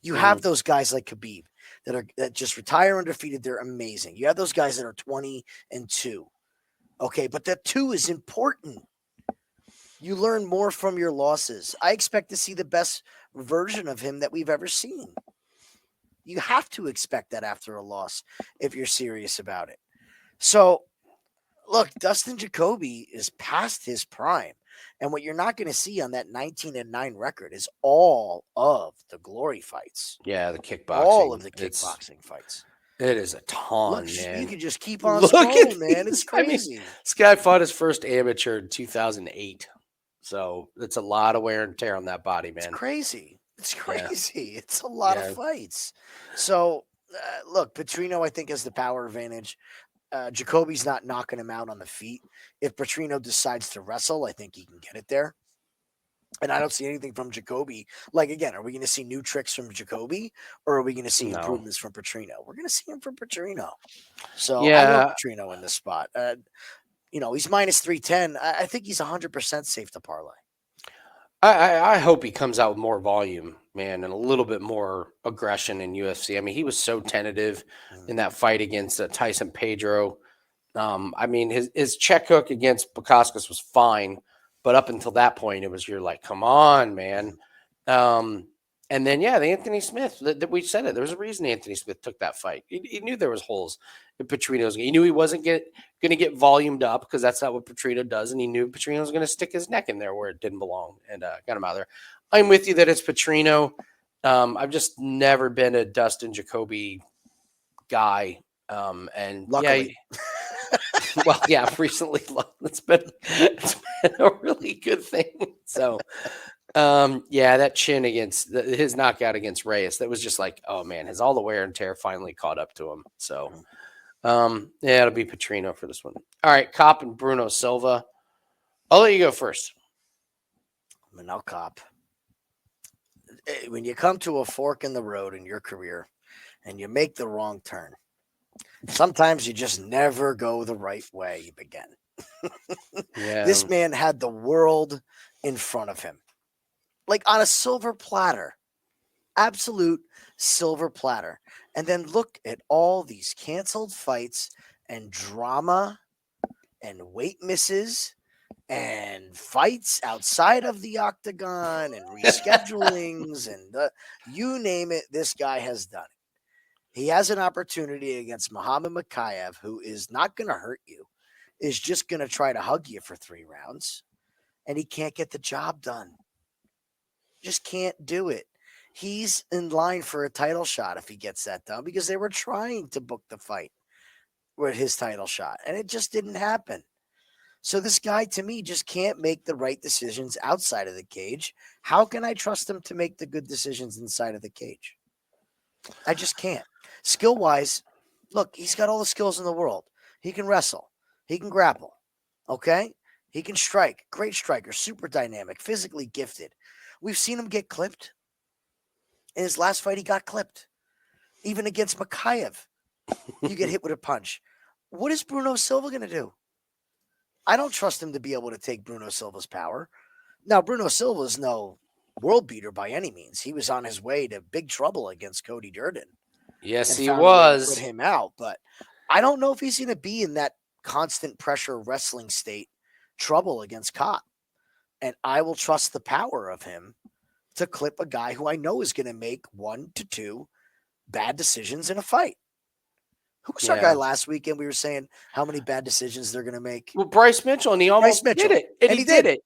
Speaker 2: You have those guys like Khabib that just retire undefeated. They're amazing. You have those guys that are 20-2. Okay, but that 2 is important. You learn more from your losses. I expect to see the best version of him that we've ever seen. You have to expect that after a loss if you're serious about it. So, look, Dustin Jacoby is past his prime. And what you're not going to see on that 19-9 record is all of the glory fights.
Speaker 1: Yeah, the kickboxing.
Speaker 2: All of the kickboxing fights.
Speaker 1: It is a ton,
Speaker 2: Look,
Speaker 1: man.
Speaker 2: You can just keep on scrolling, man. It's crazy.
Speaker 1: This guy fought his first amateur in 2008. So it's a lot of wear and tear on that body, man.
Speaker 2: It's crazy. It's crazy. Yeah. It's a lot of fights. So, look, Petrino, I think, has the power advantage. Jacoby's not knocking him out on the feet. If Petrino decides to wrestle, I think he can get it there. And I don't see anything from Jacoby. Like, again, are we going to see new tricks from Jacoby or are we going to see improvements from Petrino? We're going to see him from Petrino. So I love Petrino in this spot. He's minus 310. I think he's 100% safe to parlay.
Speaker 1: I hope he comes out with more volume, man, and a little bit more aggression in UFC. I mean, he was so tentative in that fight against Tyson Pedro. I mean, his check hook against Bukauskas was fine, but up until that point, you're like, come on, man. And then, the Anthony Smith, that we said it. There was a reason Anthony Smith took that fight. He knew there was holes in Petrino's. He knew he wasn't going to get volumed up because that's not what Petrino does. And he knew Petrino was going to stick his neck in there where it didn't belong and got him out of there. I'm with you that it's Petrino. I've just never been a Dustin Jacoby guy. And
Speaker 2: luckily.
Speaker 1: Recently it's been a really good thing. So, that chin against his knockout against Reyes, that was just like, oh man, has all the wear and tear finally caught up to him. So, it'll be Petrino for this one. All right, Cop and Bruno Silva. I'll let you go first.
Speaker 2: I'll Cop. When you come to a fork in the road in your career and you make the wrong turn, sometimes you just never go the right way you begin. This man had the world in front of him. Like on a silver platter, absolute silver platter. And then look at all these canceled fights and drama and weight misses and fights outside of the octagon and reschedulings and you name it, this guy has done it. He has an opportunity against Muhammad Mokaev, who is not going to hurt you, is just going to try to hug you for 3 rounds, and he can't get the job done. Just can't do it. He's in line for a title shot if he gets that done because they were trying to book the fight with his title shot, and it just didn't happen. So this guy, to me, just can't make the right decisions outside of the cage. How can I trust him to make the good decisions inside of the cage? I just can't. Skill-wise, look, he's got all the skills in the world. He can wrestle. He can grapple. Okay? He can strike. Great striker. Super dynamic. Physically gifted. We've seen him get clipped. In his last fight, he got clipped. Even against Mokaev, you get hit with a punch. What is Bruno Silva going to do? I don't trust him to be able to take Bruno Silva's power. Now, Bruno Silva is no world beater by any means. He was on his way to big trouble against Cody Durden.
Speaker 1: Yes, he was.
Speaker 2: Put him out, but I don't know if he's going to be in that constant pressure wrestling state trouble against Kopp. And I will trust the power of him to clip a guy who I know is going to make 1 to 2 bad decisions in a fight. Who was our guy last weekend? We were saying how many bad decisions they're going to make.
Speaker 1: Well, Bryce Mitchell, and he almost did it. And he did it.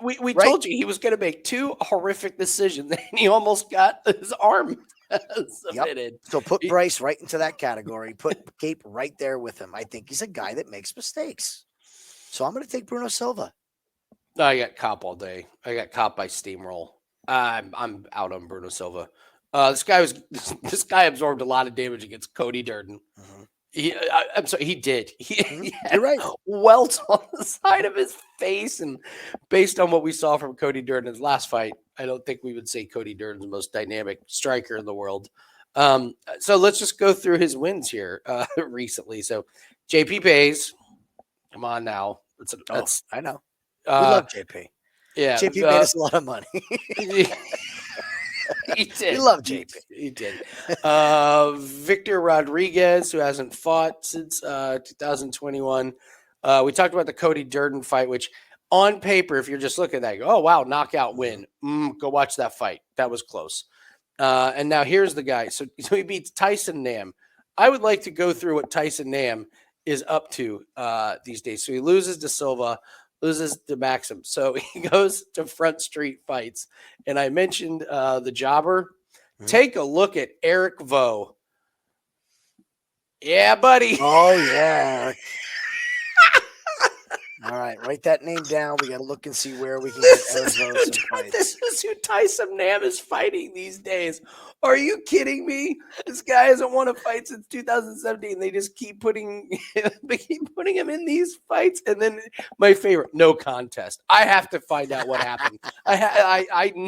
Speaker 1: We
Speaker 2: right?
Speaker 1: told you he was going to make 2 horrific decisions, and he almost got his arm submitted.
Speaker 2: Yep. So put Bryce right into that category. Put Cape right there with him. I think he's a guy that makes mistakes. So I'm going to take Bruno Silva.
Speaker 1: I got Kopp all day. I got Kopp by steamroll. I'm out on Bruno Silva. This guy absorbed a lot of damage against Cody Durden. Mm-hmm. I'm sorry, he did. He
Speaker 2: You're right.
Speaker 1: Welts on the side of his face, and based on what we saw from Cody Durden in his last fight, I don't think we would say Cody Durden's the most dynamic striker in the world. So let's just go through his wins here recently. So JP pays. Come on now. That's
Speaker 2: I know. We love JP.
Speaker 1: Yeah.
Speaker 2: JP made us a lot of money.
Speaker 1: He did.
Speaker 2: We love JP.
Speaker 1: He did. Victor Rodriguez, who hasn't fought since 2021. We talked about the Cody Durden fight, which on paper, if you're just looking at that, you go, oh, wow, knockout win. Go watch that fight. That was close. And now here's the guy. So he beats Tyson Nam. I would like to go through what Tyson Nam is up to these days. So he loses to Silva, loses to Maxim. So he goes to Front Street Fights. And I mentioned the jobber. Take a look at Eric Vo. Yeah, buddy.
Speaker 2: Oh, yeah. All right, write that name down. We got to look and see where we can get Eric Vo some fights.
Speaker 1: This is who Tyson Nam is fighting these days. Are you kidding me? This guy hasn't won a fight since 2017. They just keep putting him in these fights. And then my favorite, no contest. I have to find out what happened. I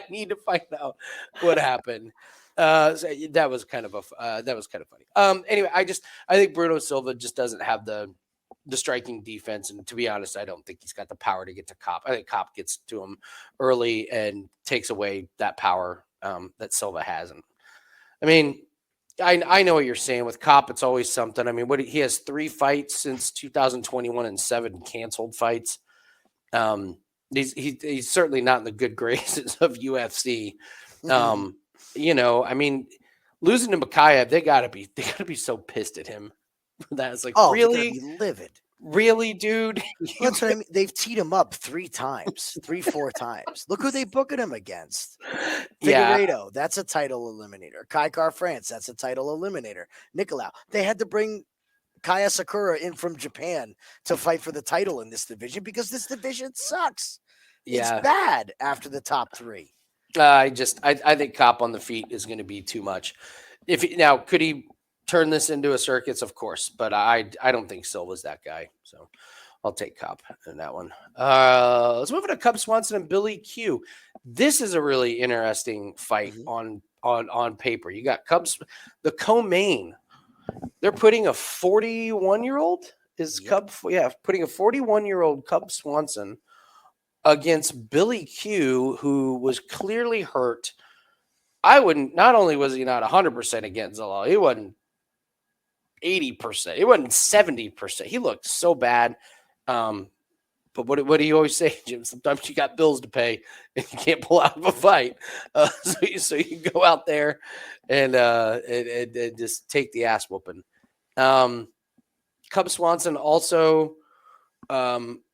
Speaker 1: need to find out what happened. So that was kind of funny. Anyway, I think Bruno Silva just doesn't have the striking defense, and to be honest, I don't think he's got the power to get to Kopp. I think Kopp gets to him early and takes away that power that Silva has. And I mean, I know what you're saying with Kopp. It's always something. I mean, he has 3 fights since 2021 and 7 canceled fights. He's certainly not in the good graces of UFC. You know, I mean, losing to Makayev, they gotta be so pissed at him. That's like, really
Speaker 2: livid.
Speaker 1: Really, dude?
Speaker 2: That's what I mean. They've teed him up 4 times. Look who they booking him against. Figueiredo, that's a title eliminator. Kai France, that's a title eliminator. Nicolau, they had to bring Kaya Sakura in from Japan to fight for the title in this division because this division sucks. Yeah. It's bad after the top 3.
Speaker 1: I think Kopp on the feet is going to be too much. Now, could he turn this into a circus? Of course, but I don't think Silva's that guy. So I'll take Kopp in that one. Let's move on to Cub Swanson and Billy Q. This is a really interesting fight on paper. You got Cubs, the co-main. They're putting a 41-year-old putting a 41-year-old Cub Swanson against Billy Q, who was clearly hurt. Not only was he not 100% against Zalal, he wasn't 80%. He wasn't 70%. He looked so bad. But what do you always say, Jim? Sometimes you got bills to pay and you can't pull out of a fight. So you go out there and just take the ass whooping. Cub Swanson also,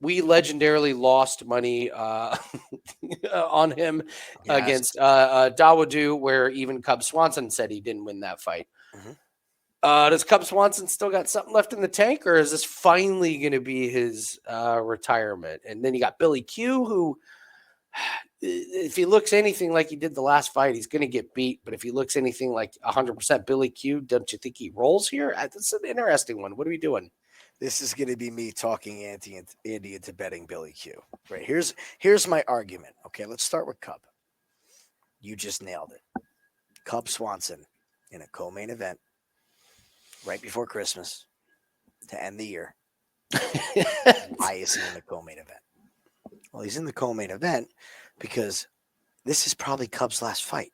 Speaker 1: we legendarily lost money on him against Dawodu, where even Cub Swanson said he didn't win that fight. Does Cub Swanson still got something left in the tank, or is this finally going to be his retirement? And then you got Billy Q, who, if he looks anything like he did the last fight, he's going to get beat. But if he looks anything like 100% Billy Q, don't you think he rolls here? That's an interesting one. What are we doing?
Speaker 2: This is going to be me talking Andy into betting Billy Q. Right, here's my argument. Okay, let's start with Cub. You just nailed it. Cub Swanson in a co-main event right before Christmas to end the year. Why is he in the co-main event? Well, he's in the co-main event because this is probably Cub's last fight.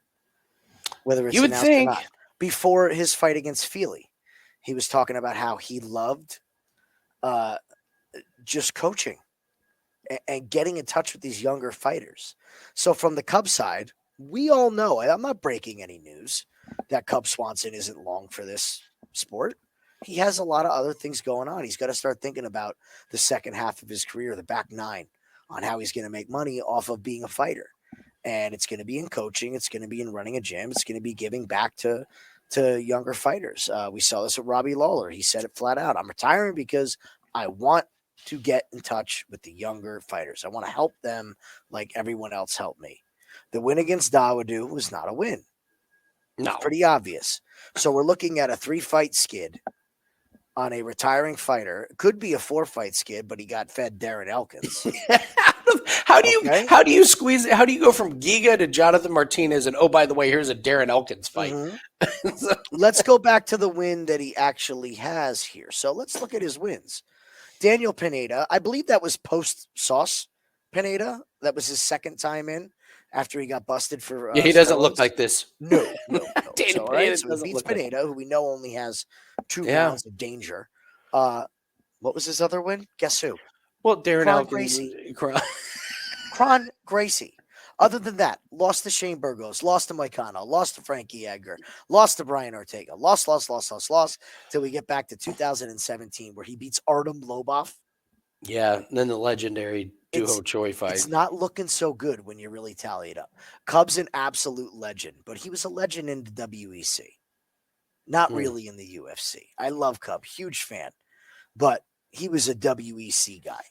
Speaker 2: Whether it's announced or not. Before his fight against Feli, he was talking about how he loved just coaching and getting in touch with these younger fighters. So from the Cub side, we all know, I'm not breaking any news, that Cub Swanson isn't long for this sport. He has a lot of other things going on. He's got to start thinking about the second half of his career, the back 9, on how he's going to make money off of being a fighter. And it's going to be in coaching. It's going to be in running a gym. It's going to be giving back to younger fighters. We saw this with Robbie Lawler. He said it flat out. I'm retiring because I want to get in touch with the younger fighters. I want to help them like everyone else helped me. The win against Dawodu was not a win. No. It's pretty obvious. So we're looking at a 3-fight skid on a retiring fighter. Could be a 4-fight skid, but he got fed Darren Elkins.
Speaker 1: How do you squeeze it? How do you go from Giga to Jonathan Martinez? And oh, by the way, here's a Darren Elkins fight.
Speaker 2: Mm-hmm. Let's go back to the win that he actually has here. So let's look at his wins. Daniel Pineda, I believe that was post-Sauce Pineda. That was his second time in after he got busted for
Speaker 1: he doesn't look like this.
Speaker 2: No.
Speaker 1: Daniel
Speaker 2: Pineda so he beats Pineda, who we know only has 2 rounds of danger. What was his other win? Guess who?
Speaker 1: Well, Darren
Speaker 2: Elkins. Kron Gracie. Other than that, lost to Shane Burgos, lost to Moicano, lost to Frankie Edgar, lost to Brian Ortega, lost, till we get back to 2017 where he beats Artem Lobov.
Speaker 1: Yeah, and then the legendary Duho Choi fight.
Speaker 2: It's not looking so good when you really tally it up. Cub's an absolute legend, but he was a legend in the WEC. Not really in the UFC. I love Cub, huge fan, but he was a WEC guy.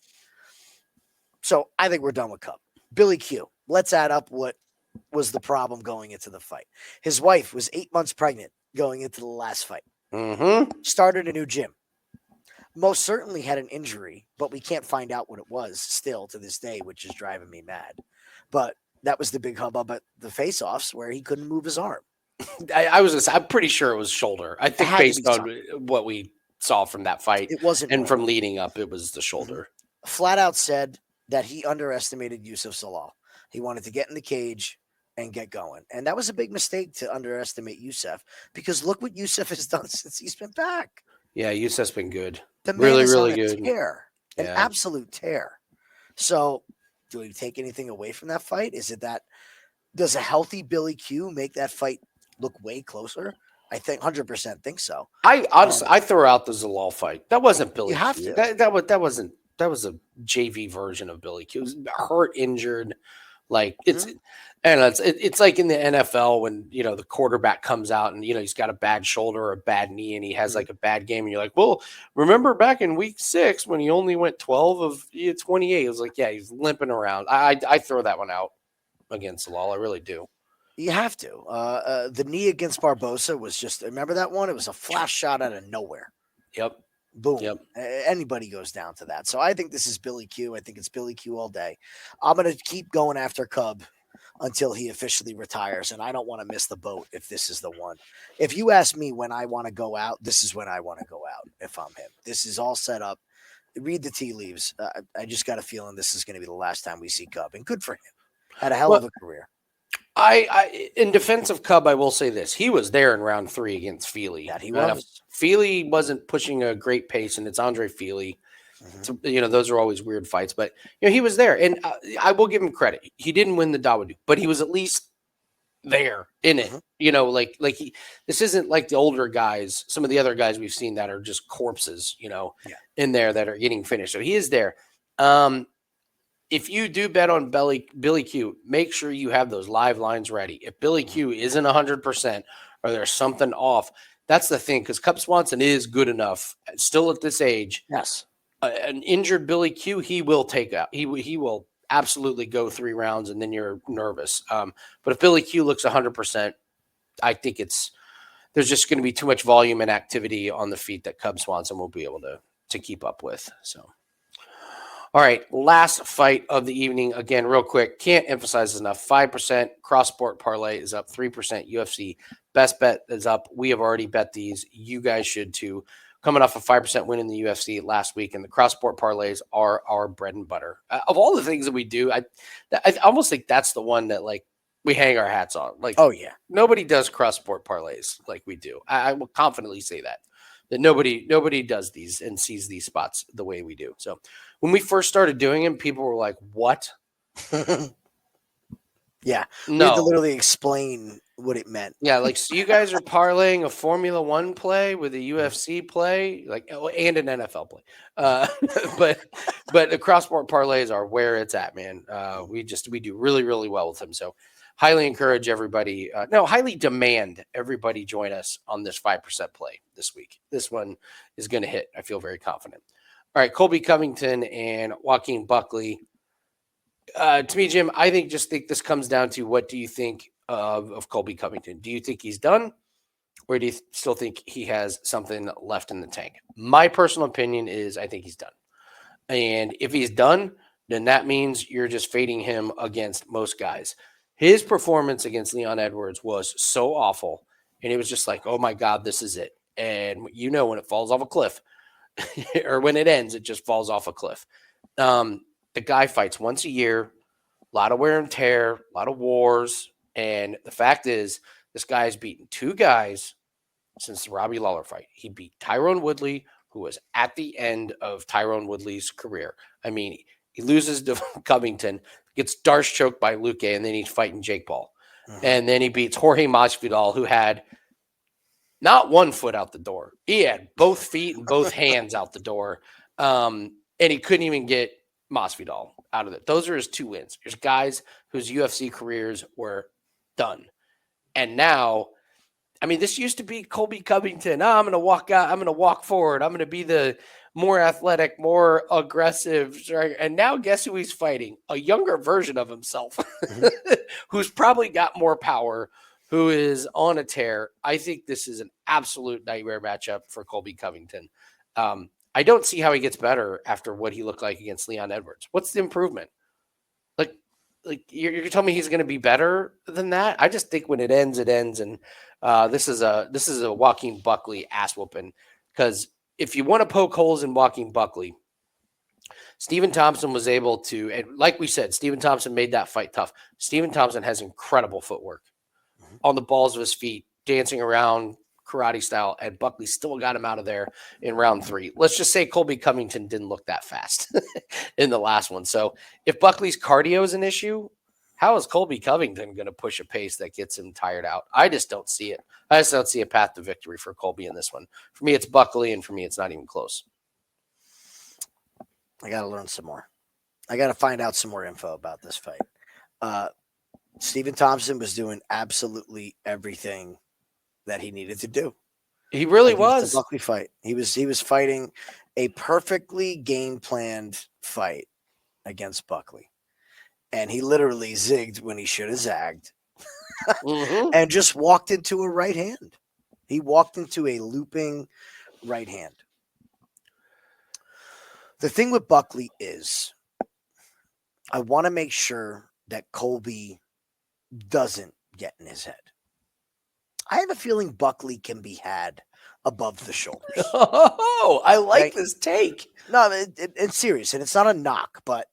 Speaker 2: So I think we're done with Cub. Billy Q. Let's add up what was the problem going into the fight. His wife was 8 months pregnant going into the last fight. Started a new gym. Most certainly had an injury, but we can't find out what it was still to this day, which is driving me mad. But that was the big hubbub at the face-offs where he couldn't move his arm.
Speaker 1: I'm pretty sure it was shoulder. I think based on what we saw from that fight,
Speaker 2: it wasn't,
Speaker 1: and from leading up, it was the shoulder.
Speaker 2: Flat out said that he underestimated Yusuf Salal. He wanted to get in the cage and get going. And that was a big mistake to underestimate Yusuf, because look what Yusuf has done since he's been back.
Speaker 1: Yeah, Yusuf's been good.
Speaker 2: The man is really good. An absolute tear. So do we take anything away from that fight? Is it that does a healthy Billy Q make that fight look way closer? I think 100% think so.
Speaker 1: I honestly, I throw out the Zalal fight. That wasn't Billy
Speaker 2: Q.
Speaker 1: To. That was a JV version of Billy Q. It was hurt, injured. Like it's like in the NFL when, the quarterback comes out and, he's got a bad shoulder or a bad knee and he has like a bad game. And you're like, well, remember back in week 6 when he only went 12 of 28, it was like, yeah, he's limping around. I throw that one out against Zalal. I really do.
Speaker 2: You have to. The knee against Barbosa was just, remember that one? It was a flash shot out of nowhere.
Speaker 1: Yep.
Speaker 2: Boom.
Speaker 1: Yep.
Speaker 2: Anybody goes down to that. So I think this is Billy Q. I think it's Billy Q all day. I'm going to keep going after Cub until he officially retires. And I don't want to miss the boat if this is the one. If you ask me when I want to go out, this is when I want to go out if I'm him. This is all set up. Read the tea leaves. I just got a feeling this is going to be the last time we see Cub. And good for him. Had a hell of a career.
Speaker 1: I in defense of Cub, I will say this. He was there in round 3 against Feely.
Speaker 2: Yeah, he was.
Speaker 1: Feely wasn't pushing a great pace, and it's Andre Feely. So, those are always weird fights. But, he was there. And I will give him credit. He didn't win the Dawodu, but he was at least there in it. This isn't like the older guys. Some of the other guys we've seen that are just corpses, in there that are getting finished. So he is there. If you do bet on Billy Q, make sure you have those live lines ready. If Billy Q isn't 100% or there's something off, that's the thing, because Cub Swanson is good enough, still at this age.
Speaker 2: Yes.
Speaker 1: An injured Billy Q, he will take out. He will absolutely go 3 rounds, and then you're nervous. But if Billy Q looks 100%, I think there's just going to be too much volume and activity on the feet that Cub Swanson will be able to keep up with. So. All right, last fight of the evening. Again, real quick, can't emphasize enough. 5% cross-sport parlay is up. 3% UFC best bet is up. We have already bet these. You guys should too. Coming off a 5% win in the UFC last week, and the cross-sport parlays are our bread and butter. Of all the things that we do, I almost think that's the one that we hang our hats on.
Speaker 2: Oh yeah,
Speaker 1: nobody does cross-sport parlays like we do. I will confidently say that nobody does these and sees these spots the way we do. So when we first started doing them, people were like, what?
Speaker 2: Yeah. No. We had to literally explain what it meant.
Speaker 1: Yeah. So you guys are parlaying a Formula 1 play with a UFC play, and an NFL play. But the cross-sport parlays are where it's at, man. We do really, really well with them. So highly encourage everybody. Highly demand everybody join us on this 5% play this week. This one is going to hit. I feel very confident. All right, Colby Covington and Joaquin Buckley. To me, Jim, I think this comes down to what do you think of Colby Covington? Do you think he's done, or do you still think he has something left in the tank? My personal opinion is I think he's done. And if he's done, then that means you're just fading him against most guys. His performance against Leon Edwards was so awful. And it was just like, oh my God, this is it. And when it falls off a cliff or when it ends, it just falls off a cliff. The guy fights once a year, a lot of wear and tear, a lot of wars. And the fact is, this guy's beaten 2 guys since the Robbie Lawler fight. He beat Tyrone Woodley, who was at the end of Tyrone Woodley's career. I mean, he loses to Covington, gets Darce choked by Luque, and then he's fighting Jake Paul. Mm-hmm. And then he beats Jorge Masvidal, who had not one foot out the door. He had both feet and both hands out the door. And he couldn't even get Masvidal out of it. Those are his 2 wins. There's guys whose UFC careers were done. And now, I mean, this used to be Colby Covington. I'm going to walk out. I'm going to walk forward. I'm going to be the more athletic, more aggressive. And now guess who he's fighting? A younger version of himself who's probably got more power, who is on a tear. I think this is an absolute nightmare matchup for Colby Covington. I don't see how he gets better after what he looked like against Leon Edwards. What's the improvement? Like you're telling me he's going to be better than that? I just think when it ends, it ends. And this is a Joaquin Buckley ass whooping, because if you want to poke holes in Joaquin Buckley, Stephen Thompson was able to, and like we said, Stephen Thompson made that fight tough. Stephen Thompson has incredible footwork on the balls of his feet, dancing around karate style, and Buckley still got him out of there in round 3. Let's just say Colby Covington didn't look that fast in the last one. So if Buckley's cardio is an issue, how is Colby Covington going to push a pace that gets him tired out? I just don't see it. I just don't see a path to victory for Colby in this one. For me, it's Buckley, and for me, it's not even close.
Speaker 2: I got to learn some more. I got to find out some more info about this fight. Stephen Thompson was doing absolutely everything that he needed to do.
Speaker 1: He really was.
Speaker 2: The Buckley fight. He was fighting a perfectly game planned fight against Buckley. And he literally zigged when he should have zagged. And just walked into a right hand. He walked into a looping right hand. The thing with Buckley is I want to make sure that Colby doesn't get in his head. I have a feeling Buckley can be had above the shoulders.
Speaker 1: Oh, I like this take.
Speaker 2: No, it's serious, and it's not a knock, but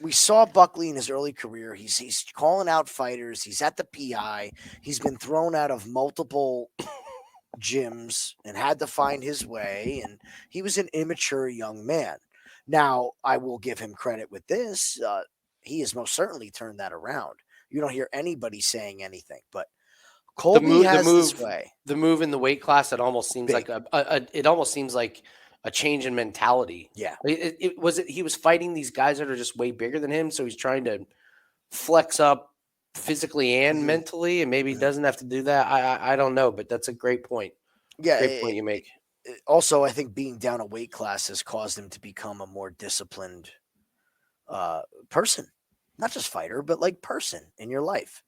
Speaker 2: we saw Buckley in his early career. He's calling out fighters. He's at the PI. He's been thrown out of multiple gyms and had to find his way, and he was an immature young man. Now, I will give him credit with this. He has most certainly turned that around. You don't hear anybody saying anything, but Colby has this way.
Speaker 1: The move in the weight class, it almost seems like it almost seems like a change in mentality.
Speaker 2: Yeah.
Speaker 1: He was fighting these guys that are just way bigger than him, so he's trying to flex up physically and mentally, and maybe he doesn't have to do that. I don't know, but that's a great point.
Speaker 2: Yeah,
Speaker 1: great point you make.
Speaker 2: Also, I think being down a weight class has caused him to become a more disciplined person, not just fighter, but like person in your life.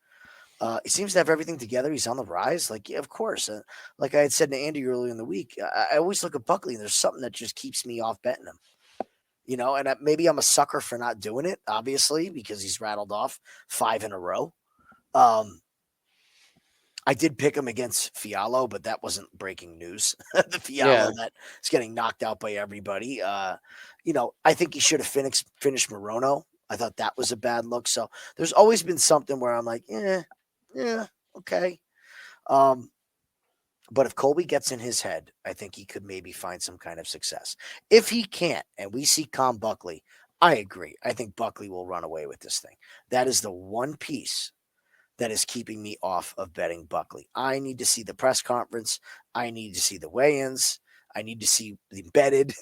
Speaker 2: He seems to have everything together. He's on the rise. Like, yeah, of course. Like I had said to Andy earlier in the week, I always look at Buckley and there's something that just keeps me off betting him. You know, and maybe I'm a sucker for not doing it, obviously, because he's rattled off 5 in a row. I did pick him against Fiallo, but that wasn't breaking news. The Fiallo that is getting knocked out by everybody. You know, I think he should have finished Morono. I thought that was a bad look. So there's always been something where I'm like, yeah, okay. But if Colby gets in his head, I think he could maybe find some kind of success. If he can't, and we see Buckley, I agree. I think Buckley will run away with this thing. That is the one piece that is keeping me off of betting Buckley. I need to see the press conference. I need to see the weigh-ins. I need to see the embedded.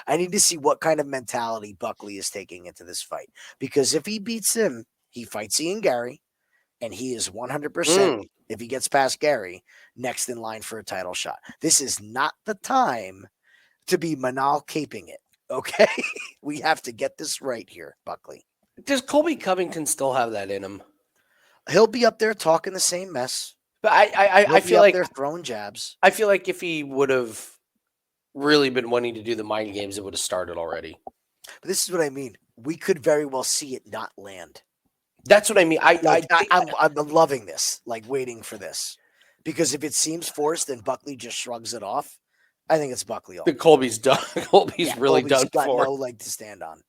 Speaker 2: I need to see what kind of mentality Buckley is taking into this fight. Because if he beats him, he fights Ian Gary, and he is 100%, if he gets past Gary, next in line for a title shot. This is not the time to be Manal caping it, okay? We have to get this right here, Buckley.
Speaker 1: Does Colby Covington still have that in him?
Speaker 2: He'll be up there talking the same mess.
Speaker 1: But I feel like
Speaker 2: they're throwing jabs.
Speaker 1: I feel like if he would have really been wanting to do the mind games, it would have started already.
Speaker 2: But this is what I mean. We could very well see it not land.
Speaker 1: That's what I mean.
Speaker 2: I'm loving this, like waiting for this. Because if it seems forced and Buckley just shrugs it off, I think it's Buckley.
Speaker 1: Colby's done. Colby's really done
Speaker 2: got
Speaker 1: for.
Speaker 2: no leg to stand on.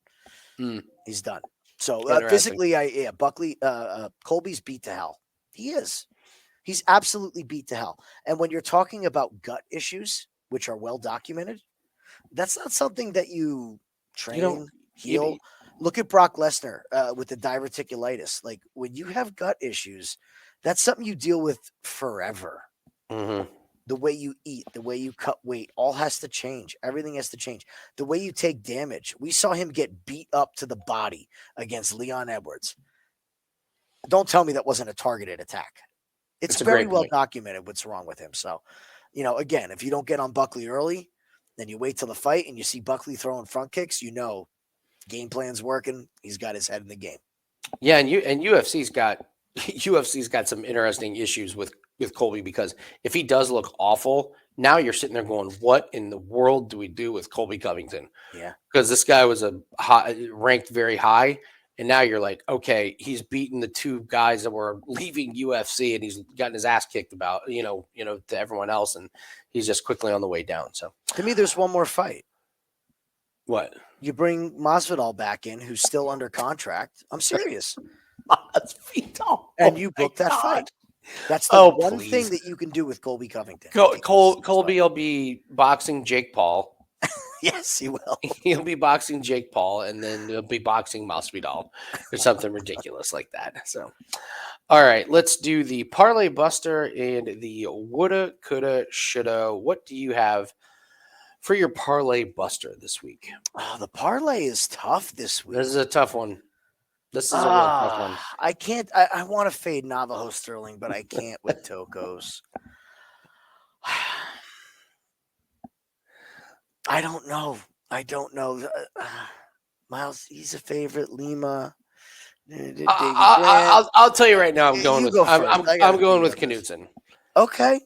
Speaker 2: He's done. So
Speaker 1: Interesting.
Speaker 2: physically, Buckley, Colby's beat to hell. He is. He's absolutely beat to hell. And when you're talking about gut issues, which are well documented, that's not something that you train, heal. Look at Brock Lesnar with the diverticulitis. Like when you have gut issues, that's something you deal with forever.
Speaker 1: Mm-hmm.
Speaker 2: The way you eat, the way you cut weight, all has to change. Everything has to change. The way you take damage. We saw him get beat up to the body against Leon Edwards. Don't tell me that wasn't a targeted attack. It's very well documented what's wrong with him. So, again, if you don't get on Buckley early, then you wait till the fight and you see Buckley throwing front kicks, game plan's working. He's got his head in the game.
Speaker 1: Yeah, and UFC's got some interesting issues with Colby, because if he does look awful, now you're sitting there going, what in the world do we do with Colby Covington?
Speaker 2: Yeah.
Speaker 1: Because this guy was ranked very high, and now you're like, okay, he's beaten the two guys that were leaving UFC, and he's gotten his ass kicked about, to everyone else, and he's just quickly on the way down. So
Speaker 2: to me, there's one more fight.
Speaker 1: What?
Speaker 2: You bring Masvidal back in, who's still under contract. I'm serious.
Speaker 1: Masvidal.
Speaker 2: And you book that fight. That's the one thing that you can do with Colby Covington.
Speaker 1: Colby will be boxing Jake Paul.
Speaker 2: Yes, he will.
Speaker 1: He'll be boxing Jake Paul, and then he'll be boxing Masvidal or something ridiculous like that. So, all right, let's do the parlay buster and the woulda, coulda, shoulda. What do you have for your parlay buster this week?
Speaker 2: Oh, the parlay is tough this week.
Speaker 1: This is a tough one. This is a real tough one.
Speaker 2: I can't. I want to fade Navajo Sterling, but I can't with Tokos. I don't know. Miles, he's a favorite. Lima.
Speaker 1: I'll tell you right now. I'm going with Knutsson.
Speaker 2: Okay.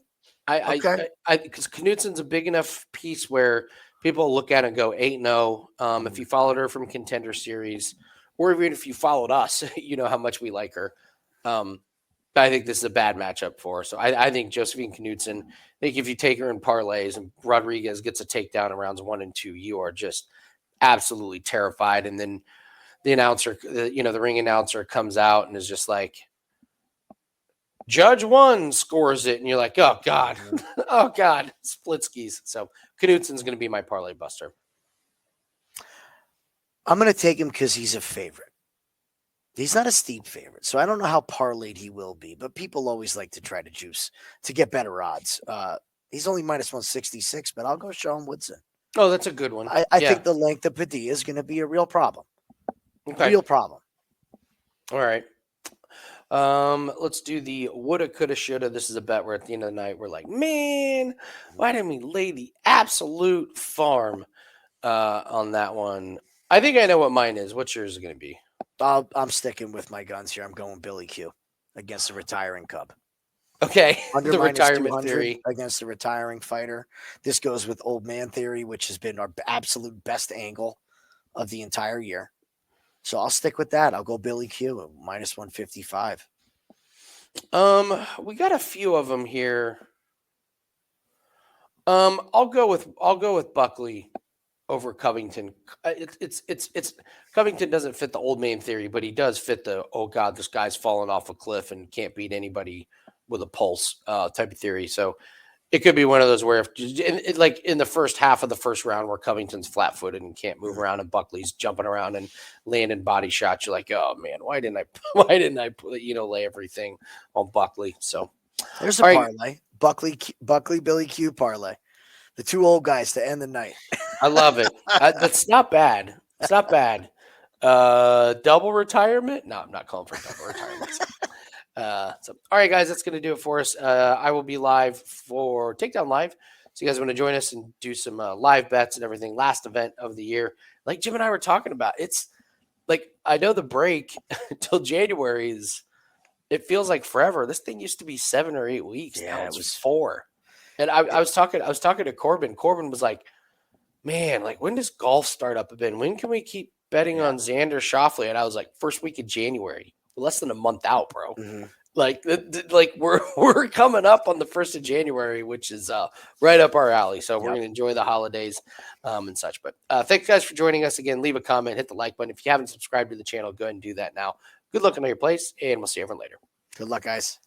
Speaker 1: Because Knutsson's a big enough piece where people look at it and go 8-0. If you followed her from Contender Series, or even if you followed us, you know how much we like her. I think this is a bad matchup for her. So I think Josefine Knutsson, I think if you take her in parlays and Rodriguez gets a takedown in rounds 1 and 2, you are just absolutely terrified. And then the announcer, the ring announcer comes out and is just like, Judge 1 scores it. And you're like, oh, God. Oh, God. Split skis. So Knutsson's going to be my parlay buster.
Speaker 2: I'm going to take him because he's a favorite. He's not a steep favorite, so I don't know how parlayed he will be, but people always like to try to juice to get better odds. He's only minus 166, but I'll go Sean Woodson.
Speaker 1: Oh, that's a good one.
Speaker 2: I think the length of Padilla is going to be a real problem.
Speaker 1: Okay.
Speaker 2: Real problem.
Speaker 1: All right. Let's do the woulda, coulda, shoulda. This is a bet where at the end of the night, we're like, man, why didn't we lay the absolute farm on that one? I think I know what mine is. What's yours going to be?
Speaker 2: I'm sticking with my guns here. I'm going Billy Q against the retiring Cub.
Speaker 1: Okay.
Speaker 2: Under
Speaker 1: the retirement theory
Speaker 2: against the retiring fighter. This goes with old man theory, which has been our absolute best angle of the entire year. So I'll stick with that. I'll go Billy Q at minus 155.
Speaker 1: We got a few of them here. I'll go with Buckley over Covington. It's Covington doesn't fit the old man theory, but he does fit the, oh God, this guy's fallen off a cliff and can't beat anybody with a pulse type of theory. So it could be one of those where if like in the first half of the first round where Covington's flat footed and can't move around and Buckley's jumping around and landing body shots, you're like, oh man, why didn't I lay everything on Buckley? So
Speaker 2: there's a parlay. Buckley, Billy Q parlay. The two old guys to end the night.
Speaker 1: I love it. That's not bad. It's not bad. Double retirement? No, I'm not calling for double retirement. So, all right, guys, that's going to do it for us. I will be live for Takedown Live. So you guys want to join us and do some live bets and everything. Last event of the year. Like Jim and I were talking about, it's like, I know the break until January is it feels like forever. This thing used to be 7 or 8 weeks.
Speaker 2: Yeah,
Speaker 1: Now
Speaker 2: it
Speaker 1: it's
Speaker 2: was
Speaker 1: 4. And I was talking to Corbin. Corbin was like, man, like when does golf start up again? When can we keep betting on Xander Schauffele? And I was like, first week of January, less than a month out, bro.
Speaker 2: Mm-hmm.
Speaker 1: Like we're coming up on the 1st of January, which is right up our alley. So we're gonna enjoy the holidays and such. But thanks guys for joining us again. Leave a comment, hit the like button. If you haven't subscribed to the channel, go ahead and do that now. Good luck on all your plays, and we'll see everyone later.
Speaker 2: Good luck, guys.